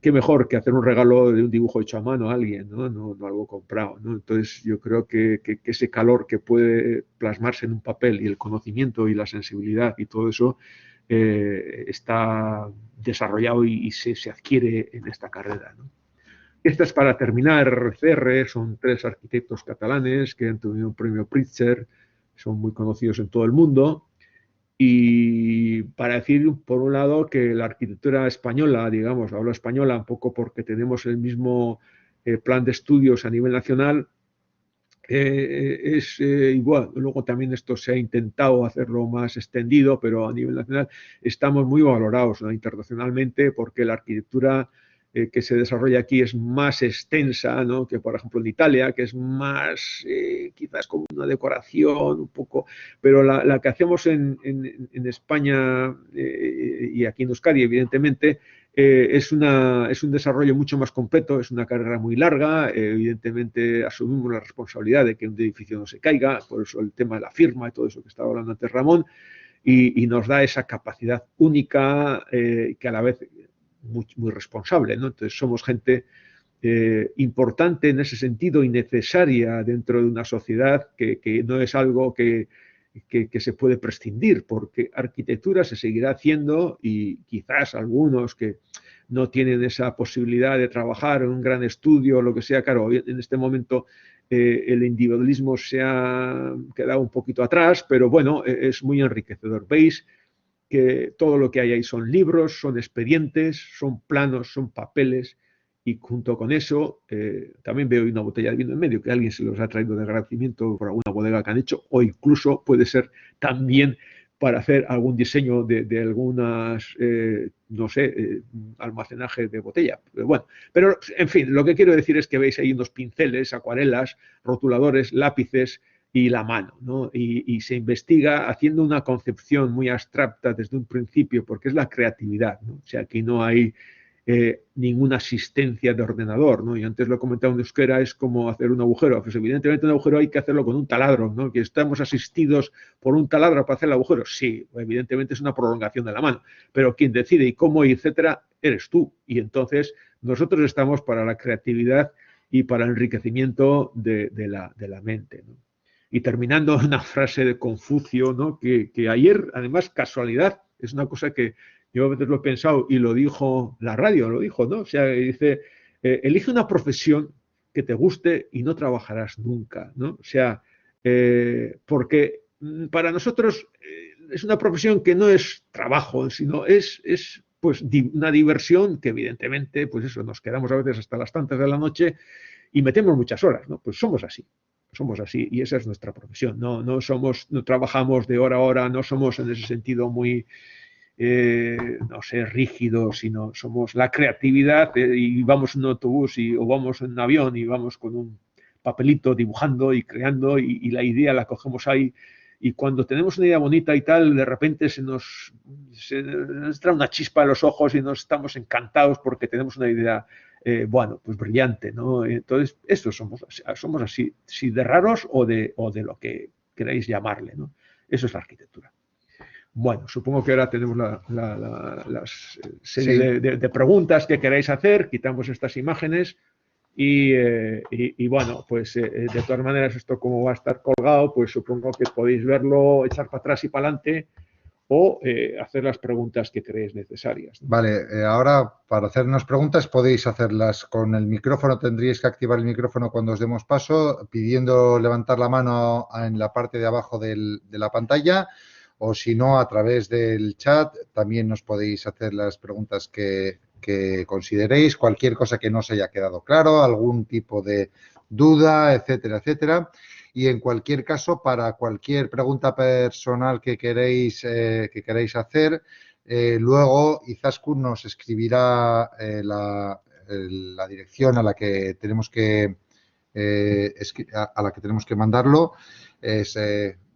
Qué mejor que hacer un regalo de un dibujo hecho a mano a alguien, ¿no? No algo comprado, ¿no? Entonces yo creo que ese calor que puede plasmarse en un papel y el conocimiento y la sensibilidad y todo eso está desarrollado y se adquiere en esta carrera, ¿no? Esta es para terminar, RCR, son 3 arquitectos catalanes que han tenido un premio Pritzker, son muy conocidos en todo el mundo. Y para decir, por un lado, que la arquitectura española, digamos, hablo española un poco porque tenemos el mismo plan de estudios a nivel nacional, es igual. Luego también esto se ha intentado hacerlo más extendido, pero a nivel nacional estamos muy valorados, ¿no? Internacionalmente, porque la arquitectura que se desarrolla aquí es más extensa, ¿no? Que por ejemplo en Italia, que es más quizás como una decoración un poco, pero la que hacemos en España y aquí en Euskadi, evidentemente, es un desarrollo mucho más completo, es una carrera muy larga, evidentemente asumimos la responsabilidad de que un edificio no se caiga, por eso el tema de la firma y todo eso que estaba hablando antes Ramón, y nos da esa capacidad única que a la vez muy, muy responsable, ¿no? Entonces somos gente importante en ese sentido y necesaria dentro de una sociedad que no es algo que se puede prescindir, porque arquitectura se seguirá haciendo y quizás algunos que no tienen esa posibilidad de trabajar en un gran estudio o lo que sea, claro, en este momento el individualismo se ha quedado un poquito atrás, pero bueno, es muy enriquecedor. Veis que todo lo que hay ahí son libros, son expedientes, son planos, son papeles, y junto con eso también veo una botella de vino en medio que alguien se los ha traído de agradecimiento por alguna bodega que han hecho, o incluso puede ser también para hacer algún diseño de algunas, no sé, almacenaje de botella. Pero bueno, pero en fin, lo que quiero decir es que veis ahí unos pinceles, acuarelas, rotuladores, lápices y la mano, ¿no? Y se investiga haciendo una concepción muy abstracta desde un principio, porque es la creatividad, ¿no? O sea, aquí no hay ninguna asistencia de ordenador, ¿no? Y antes lo he comentado en euskera, es como hacer un agujero. Pues evidentemente un agujero hay que hacerlo con un taladro, ¿no? Que estamos asistidos por un taladro para hacer el agujero. Sí, evidentemente es una prolongación de la mano, pero quien decide y cómo, y etcétera, eres tú. Y entonces nosotros estamos para la creatividad y para el enriquecimiento de la mente, ¿no? Y terminando una frase de Confucio, ¿no? Que ayer, además, casualidad, es una cosa que yo a veces lo he pensado y lo dijo la radio, lo dijo, ¿no? O sea, dice, elige una profesión que te guste y no trabajarás nunca, ¿no? O sea, porque para nosotros es una profesión que no es trabajo, sino es pues una diversión que evidentemente, pues eso, nos quedamos a veces hasta las tantas de la noche y metemos muchas horas, ¿no? Pues somos así y esa es nuestra profesión, no trabajamos de hora a hora, no somos en ese sentido muy no sé, rígidos, sino somos la creatividad y vamos en un autobús o vamos en un avión y vamos con un papelito dibujando y creando y la idea la cogemos ahí y cuando tenemos una idea bonita y tal, de repente se nos trae una chispa a los ojos y nos estamos encantados porque tenemos una idea, bueno, pues brillante, ¿no? Entonces, estos somos así, si de raros o de lo que queráis llamarle, ¿no? Eso es la arquitectura. Bueno, supongo que ahora tenemos la serie Sí. de preguntas que queráis hacer, quitamos estas imágenes y bueno, pues de todas maneras esto como va a estar colgado, pues supongo que podéis verlo, echar para atrás y para adelante o hacer las preguntas que creéis necesarias, ¿no? Vale, ahora para hacernos preguntas podéis hacerlas con el micrófono, tendríais que activar el micrófono cuando os demos paso, pidiendo levantar la mano en la parte de abajo de la pantalla o si no a través del chat también nos podéis hacer las preguntas que consideréis, cualquier cosa que no os haya quedado claro, algún tipo de duda, etcétera, etcétera. Y en cualquier caso, para cualquier pregunta personal que queréis hacer, luego Izaskun nos escribirá la dirección a la que tenemos que mandarlo. Es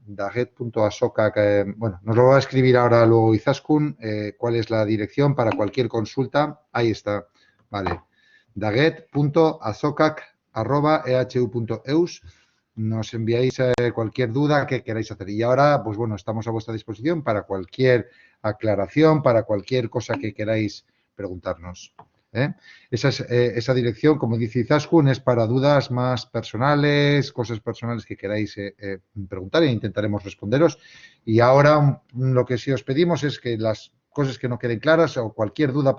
daget.asoka. Bueno, nos lo va a escribir ahora luego Izaskun. ¿Cuál es la dirección para cualquier consulta? Ahí está. Vale. daget.azokak@ehu.eus. Nos enviáis cualquier duda que queráis hacer. Y ahora, pues bueno, estamos a vuestra disposición para cualquier aclaración, para cualquier cosa que queráis preguntarnos. Esa dirección, como dice Izaskun, es para dudas más personales, cosas personales que queráis preguntar e intentaremos responderos. Y ahora lo que sí os pedimos es que las cosas que no queden claras o cualquier duda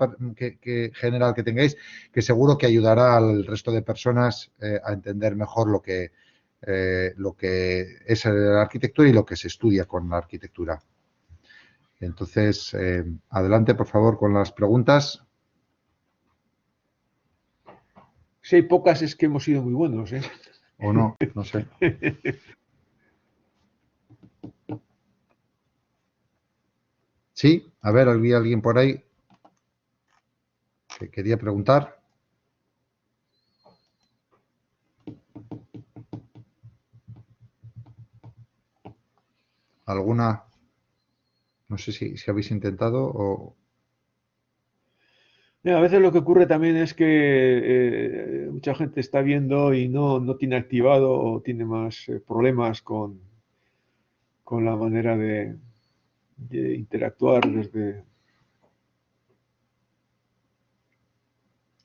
general que tengáis, que seguro que ayudará al resto de personas a entender mejor lo que es la arquitectura y lo que se estudia con la arquitectura. Entonces, adelante, por favor, con las preguntas. Si hay pocas es que hemos sido muy buenos, ¿eh? O no, no sé. Sí, a ver, había alguien por ahí que quería preguntar. ¿Alguna? No sé si habéis intentado o... A veces lo que ocurre también es que mucha gente está viendo y no tiene activado o tiene más problemas con la manera de de interactuar desde...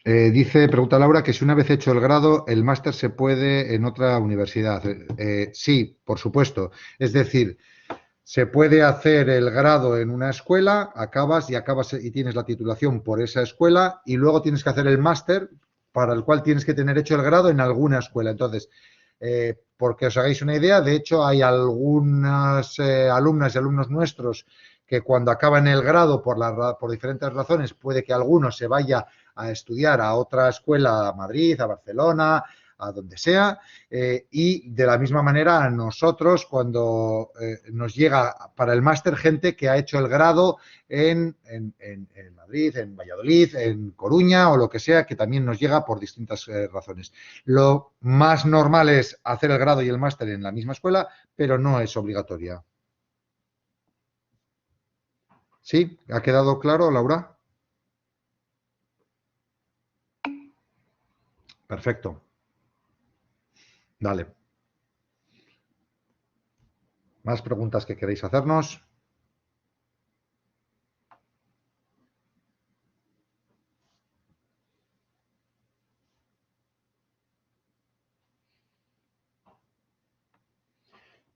Pregunta Laura, que si una vez hecho el grado, el máster se puede en otra universidad. Sí, por supuesto. Es decir, se puede hacer el grado en una escuela, acabas y tienes la titulación por esa escuela y luego tienes que hacer el máster para el cual tienes que tener hecho el grado en alguna escuela. Entonces, porque os hagáis una idea, de hecho hay algunas alumnas y alumnos nuestros que cuando acaban el grado por diferentes razones puede que alguno se vaya a estudiar a otra escuela, a Madrid, a Barcelona, a donde sea, y de la misma manera a nosotros cuando nos llega para el máster gente que ha hecho el grado en Madrid, en Valladolid, en Coruña o lo que sea, que también nos llega por distintas razones. Lo más normal es hacer el grado y el máster en la misma escuela, pero no es obligatoria. ¿Sí? ¿Ha quedado claro, Laura? Perfecto. Dale. ¿Más preguntas que queréis hacernos?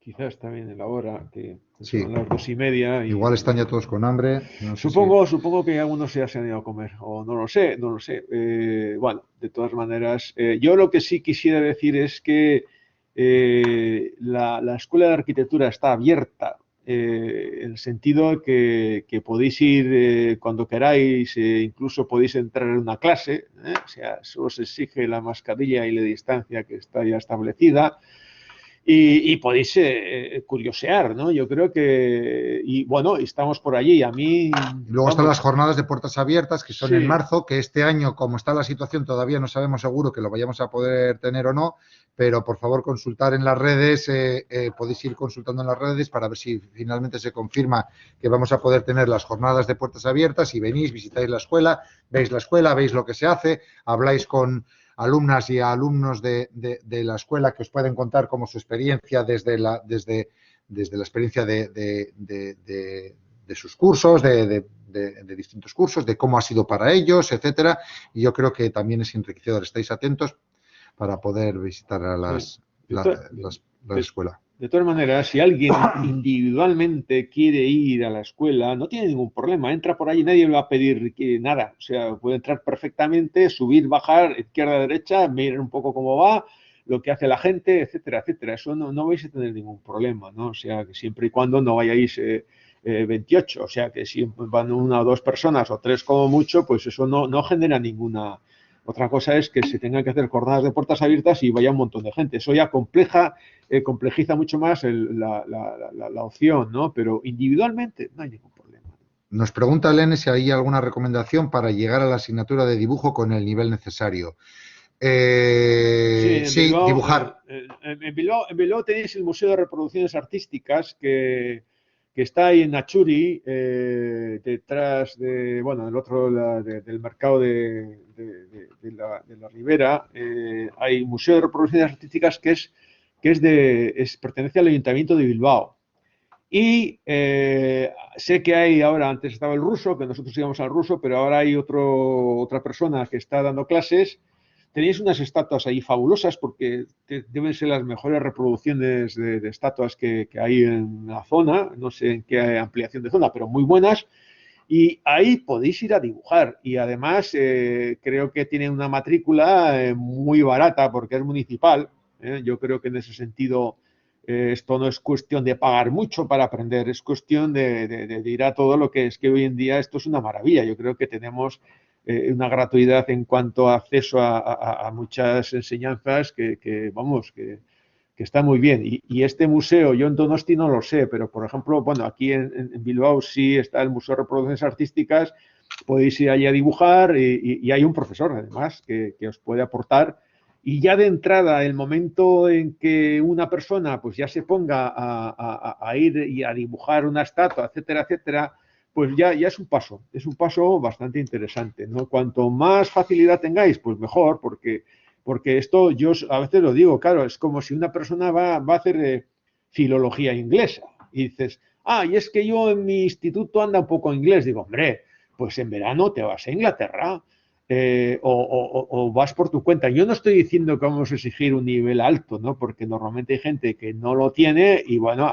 Quizás también en la hora, que Sí. son las 2:30. Igual están ya todos con hambre. No sé supongo que algunos ya se han ido a comer, o no lo sé. Bueno, de todas maneras, yo lo que sí quisiera decir es que la Escuela de Arquitectura está abierta, en el sentido que podéis ir cuando queráis, incluso podéis entrar en una clase, o sea, solo se exige la mascarilla y la distancia que está ya establecida. Y podéis curiosear, ¿no? Yo creo que, y bueno, estamos por allí. A mí... Y luego están las jornadas de puertas abiertas, que son Sí. en marzo, que este año, como está la situación, todavía no sabemos seguro que lo vayamos a poder tener o no, pero por favor consultar en las redes, podéis ir consultando en las redes para ver si finalmente se confirma que vamos a poder tener las jornadas de puertas abiertas y venís, visitáis la escuela, veis lo que se hace, habláis con alumnas y alumnos de la escuela que os pueden contar como su experiencia desde la experiencia de sus cursos, de distintos cursos, de cómo ha sido para ellos, etcétera. Y yo creo que también es enriquecedor. Estáis atentos para poder visitar a la escuela. De todas maneras, si alguien individualmente quiere ir a la escuela, no tiene ningún problema. Entra por allí, nadie le va a pedir nada. O sea, puede entrar perfectamente, subir, bajar, izquierda, derecha, mirar un poco cómo va, lo que hace la gente, etcétera, etcétera. Eso no vais a tener ningún problema, ¿no? O sea, que siempre y cuando no vayáis 28. O sea, que si van una o dos personas o tres como mucho, pues eso no genera ninguna... Otra cosa es que se tengan que hacer jornadas de puertas abiertas y vaya un montón de gente. Eso ya complejiza mucho más la opción, ¿no? Pero individualmente no hay ningún problema. Nos pregunta Elena si hay alguna recomendación para llegar a la asignatura de dibujo con el nivel necesario. Sí, Bilbao, dibujar. En Bilbao tenéis el Museo de Reproducciones Artísticas que está ahí en Nachuri, detrás del otro del mercado de la Ribera. Hay un Museo de Reproducciones Artísticas que pertenece al Ayuntamiento de Bilbao. Y sé que hay ahora, antes estaba el ruso, que nosotros íbamos al ruso, pero ahora hay otra persona que está dando clases. Tenéis unas estatuas ahí fabulosas porque deben ser las mejores reproducciones de estatuas que hay en la zona, no sé en qué ampliación de zona, pero muy buenas. Y ahí podéis ir a dibujar y además creo que tiene una matrícula muy barata porque es municipal. Yo creo que en ese sentido esto no es cuestión de pagar mucho para aprender, es cuestión de ir a todo lo que es que hoy en día esto es una maravilla. Yo creo que tenemos una gratuidad en cuanto a acceso a muchas enseñanzas que está muy bien. Y este museo, yo en Donosti no lo sé, pero por ejemplo, bueno, aquí en Bilbao sí está el Museo de Reproducciones Artísticas, podéis ir allí a dibujar y hay un profesor además que os puede aportar. Y ya de entrada, el momento en que una persona pues ya se ponga a ir y a dibujar una estatua, etcétera, etcétera, pues ya es un paso bastante interesante, ¿no? Cuanto más facilidad tengáis, pues mejor, porque esto yo a veces lo digo, claro, es como si una persona va a hacer filología inglesa. Y dices, y es que yo en mi instituto anda un poco inglés. Digo, hombre, pues en verano te vas a Inglaterra o vas por tu cuenta. Yo no estoy diciendo que vamos a exigir un nivel alto, ¿no? Porque normalmente hay gente que no lo tiene y bueno,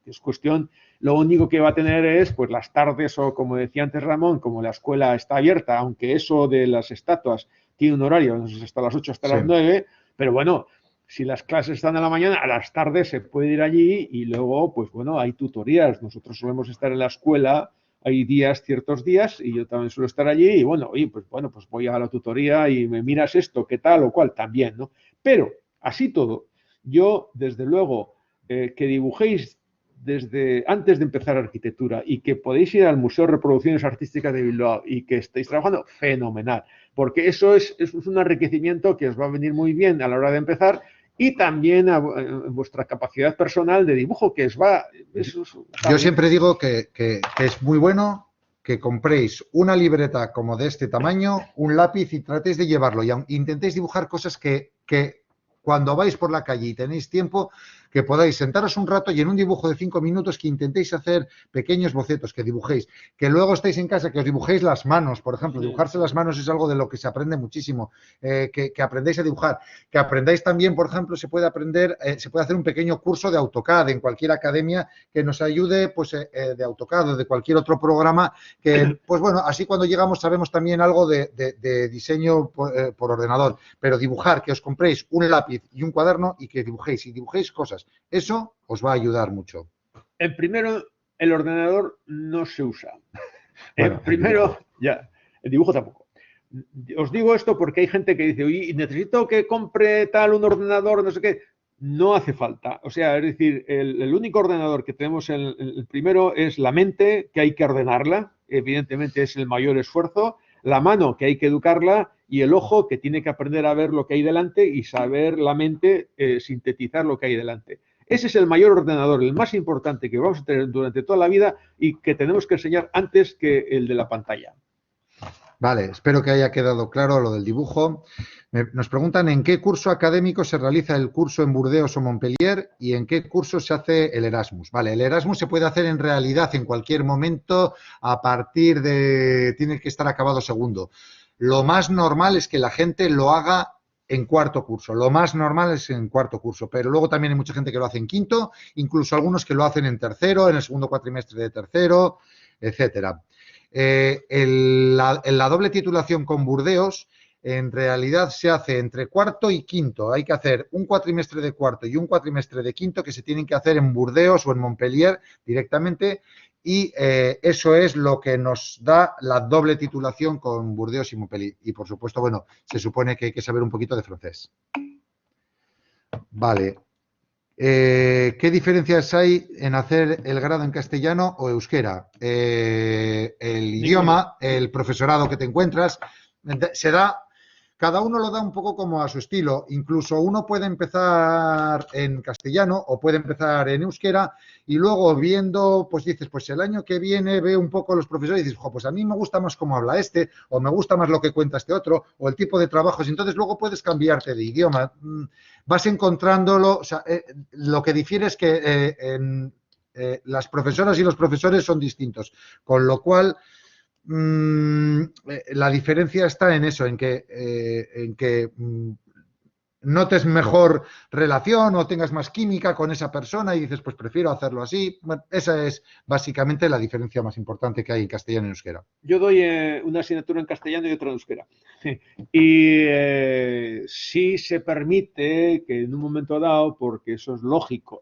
es cuestión, lo único que va a tener es pues las tardes o como decía antes Ramón, como la escuela está abierta, aunque eso de las estatuas tiene un horario, no sé si hasta las 8 hasta las 9, pero bueno, si las clases están a la mañana, a las tardes se puede ir allí y luego, pues bueno, hay tutorías. Nosotros solemos estar en la escuela, hay días, ciertos días, y yo también suelo estar allí y bueno, oye, pues bueno, pues voy a la tutoría y me miras esto, qué tal o cual, también, ¿no? Pero, así todo, yo, desde luego, que dibujéis desde antes de empezar arquitectura y que podéis ir al Museo de Reproducciones Artísticas de Bilbao y que estéis trabajando, fenomenal, porque eso es un enriquecimiento que os va a venir muy bien a la hora de empezar y también a vuestra capacidad personal de dibujo, que os va... Yo siempre digo que es muy bueno que compréis una libreta como de este tamaño, un lápiz y tratéis de llevarlo y intentéis dibujar cosas que cuando vais por la calle y tenéis tiempo, que podáis sentaros un rato y en un dibujo de 5 minutos que intentéis hacer pequeños bocetos, que dibujéis, que luego estéis en casa, que os dibujéis las manos, por ejemplo, dibujarse las manos es algo de lo que se aprende muchísimo, que aprendéis a dibujar, que aprendáis también, por ejemplo, se puede hacer un pequeño curso de AutoCAD en cualquier academia que nos ayude, pues, de AutoCAD o de cualquier otro programa que, pues bueno, así cuando llegamos sabemos también algo de diseño por ordenador, pero dibujar, que os compréis un lápiz y un cuaderno y que dibujéis cosas. Eso os va a ayudar mucho. El primero, el ordenador no se usa. Bueno, el dibujo tampoco. Os digo esto porque hay gente que dice, oye, necesito que compre tal un ordenador, no sé qué. No hace falta. O sea, es decir, el único ordenador que tenemos, el primero es la mente, que hay que ordenarla. Evidentemente es el mayor esfuerzo. La mano, que hay que educarla, y el ojo, que tiene que aprender a ver lo que hay delante y saber la mente sintetizar lo que hay delante. Ese es el mayor ordenador, el más importante que vamos a tener durante toda la vida y que tenemos que enseñar antes que el de la pantalla. Vale, espero que haya quedado claro lo del dibujo. Nos preguntan en qué curso académico se realiza el curso en Burdeos o Montpellier y en qué curso se hace el Erasmus. Vale, el Erasmus se puede hacer en realidad en cualquier momento a partir de... tiene que estar acabado segundo. Lo más normal es que la gente lo haga en cuarto curso. Lo más normal es en cuarto curso, pero luego también hay mucha gente que lo hace en quinto, incluso algunos que lo hacen en tercero, en el segundo cuatrimestre de tercero, etcétera. La doble titulación con Burdeos en realidad se hace entre cuarto y quinto. Hay que hacer un cuatrimestre de cuarto y un cuatrimestre de quinto que se tienen que hacer en Burdeos o en Montpellier directamente y eso es lo que nos da la doble titulación con Burdeos y Montpellier. Y por supuesto, bueno, se supone que hay que saber un poquito de francés. Vale. ¿Qué diferencias hay en hacer el grado en castellano o euskera? El idioma, el profesorado que te encuentras, se da, cada uno lo da un poco como a su estilo. Incluso uno puede empezar en castellano o puede empezar en euskera y luego viendo, pues dices, pues el año que viene veo un poco los profesores y dices, pues a mí me gusta más cómo habla este o me gusta más lo que cuenta este otro o el tipo de trabajos. Entonces luego puedes cambiarte de idioma. Vas encontrándolo, o sea, lo que difiere es que las profesoras y los profesores son distintos, con lo cual la diferencia está en eso, en que notes mejor relación o tengas más química con esa persona y dices, pues prefiero hacerlo así. Bueno, esa es básicamente la diferencia más importante que hay en castellano y euskera. Yo doy una asignatura en castellano y otra en euskera. Y sí se permite que en un momento dado, porque eso es lógico,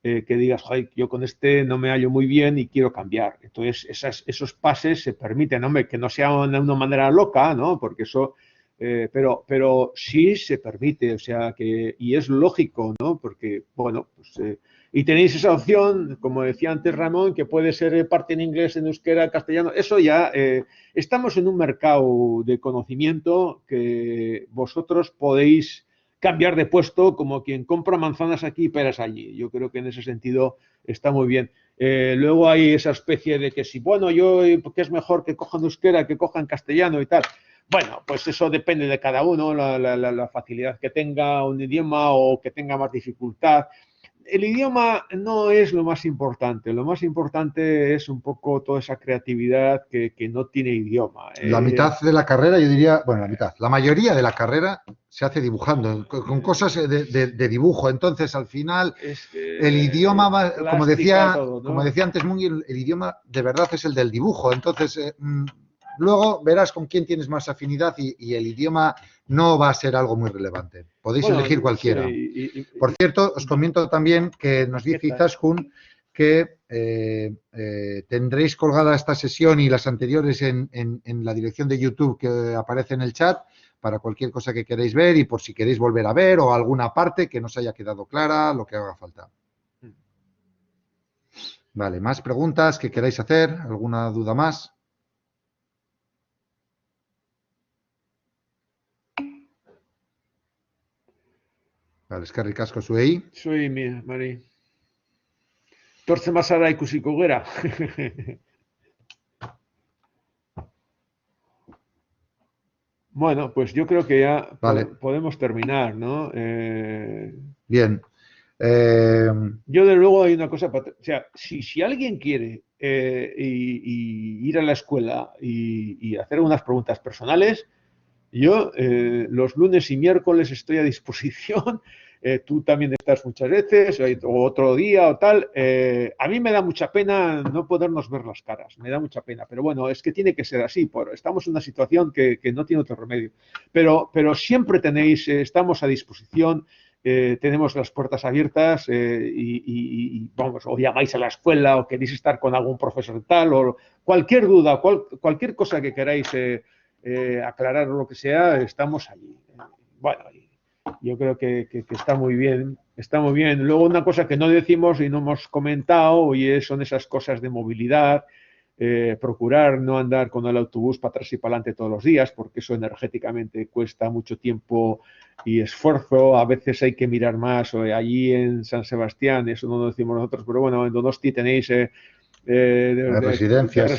que digas, joder, yo con este no me hallo muy bien y quiero cambiar. Entonces, esos pases se permiten, hombre, que no sea de una manera loca, ¿no? Porque eso, pero sí se permite, o sea, y es lógico, ¿no? Porque, bueno, pues, y tenéis esa opción, como decía antes Ramón, que puede ser parte en inglés, en euskera, castellano, eso ya, estamos en un mercado de conocimiento que vosotros podéis cambiar de puesto como quien compra manzanas aquí y peras allí. Yo creo que en ese sentido está muy bien. Luego hay esa especie de que si, bueno, yo, que es mejor que cojan euskera, que cojan castellano y tal. Bueno, pues eso depende de cada uno, la facilidad que tenga un idioma o que tenga más dificultad. el idioma no es lo más importante es un poco toda esa creatividad que no tiene idioma. La mitad de la carrera, yo diría, bueno, la mitad, la mayoría de la carrera se hace dibujando, con cosas de dibujo. Entonces, al final, el idioma va, plástica, todo, ¿no? como decía antes Mungi, el idioma de verdad es el del dibujo. Entonces, luego verás con quién tienes más afinidad y el idioma no va a ser algo muy relevante. Podéis elegir cualquiera. Sí, Por cierto, os comento también que nos dice Izaskun que tendréis colgada esta sesión y las anteriores en la dirección de YouTube que aparece en el chat para cualquier cosa que queráis ver y por si queréis volver a ver o alguna parte que no os haya quedado clara, lo que haga falta. Vale, ¿más preguntas que queráis hacer? ¿Alguna duda más? Vale, eskerrik asko zuei. Soy Mari. Torce Masara ikusiko gera. Bueno, pues yo creo que ya Vale. podemos terminar, ¿no? Bien. Yo, de luego, hay una cosa, o sea, si alguien quiere ir a la escuela y hacer unas preguntas personales, yo los lunes y miércoles estoy a disposición. Tú también estás muchas veces, o otro día o tal. A mí me da mucha pena no podernos ver las caras, me da mucha pena. Pero bueno, es que tiene que ser así. Estamos en una situación que no tiene otro remedio. Pero siempre estamos a disposición. Tenemos las puertas abiertas y vamos, o llamáis a la escuela o queréis estar con algún profesor tal, o cualquier duda, cualquier cosa que queráis aclarar o lo que sea, estamos allí. Bueno, yo creo que está muy bien, está muy bien. Luego, una cosa que no decimos y no hemos comentado y son esas cosas de movilidad. Procurar no andar con el autobús para atrás y para adelante todos los días, porque eso energéticamente cuesta mucho tiempo y esfuerzo. A veces hay que mirar más. Allí en San Sebastián, eso no lo decimos nosotros, pero bueno, en Donosti tenéis residencias,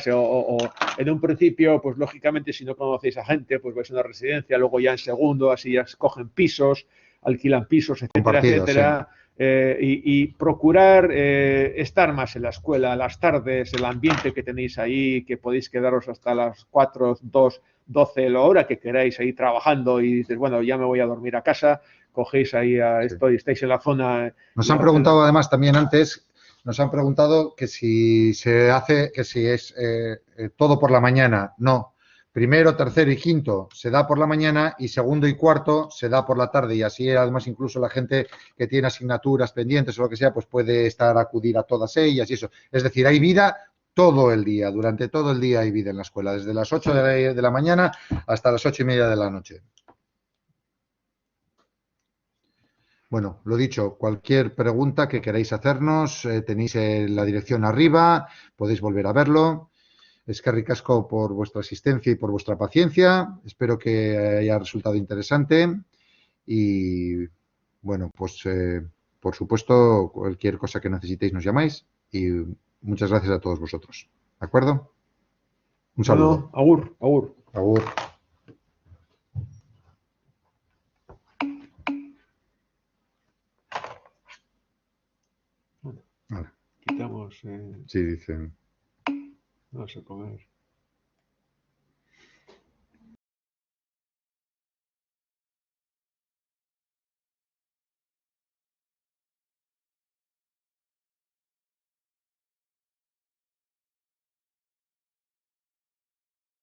sí. O en un principio, pues lógicamente, si no conocéis a gente, pues vais a una residencia, luego ya en segundo, así ya cogen pisos, alquilan pisos, etcétera, etcétera. Sí. Y procurar estar más en la escuela, a las tardes, el ambiente que tenéis ahí, que podéis quedaros hasta las 4, 2, 12, la hora que queráis ahí trabajando y dices, bueno, ya me voy a dormir a casa, cogéis ahí estáis en la zona. Nos han preguntado además también antes, nos han preguntado que si se hace, que si es todo por la mañana. No. Primero, tercero y quinto se da por la mañana y segundo y cuarto se da por la tarde y así además incluso la gente que tiene asignaturas pendientes o lo que sea pues puede acudir a todas ellas y eso. Es decir, hay vida todo el día, durante todo el día hay vida en la escuela, desde las 8 de la mañana hasta las 8:30 de la noche. Bueno, lo dicho, cualquier pregunta que queráis hacernos, tenéis la dirección arriba, podéis volver a verlo. Eskerrik asko por vuestra asistencia y por vuestra paciencia. Espero que haya resultado interesante. Y bueno, pues por supuesto, cualquier cosa que necesitéis nos llamáis. Y muchas gracias a todos vosotros. ¿De acuerdo? Un saludo. Bueno, agur, agur. Agur. Bueno, quitamos. Sí, dicen. Vamos a comer.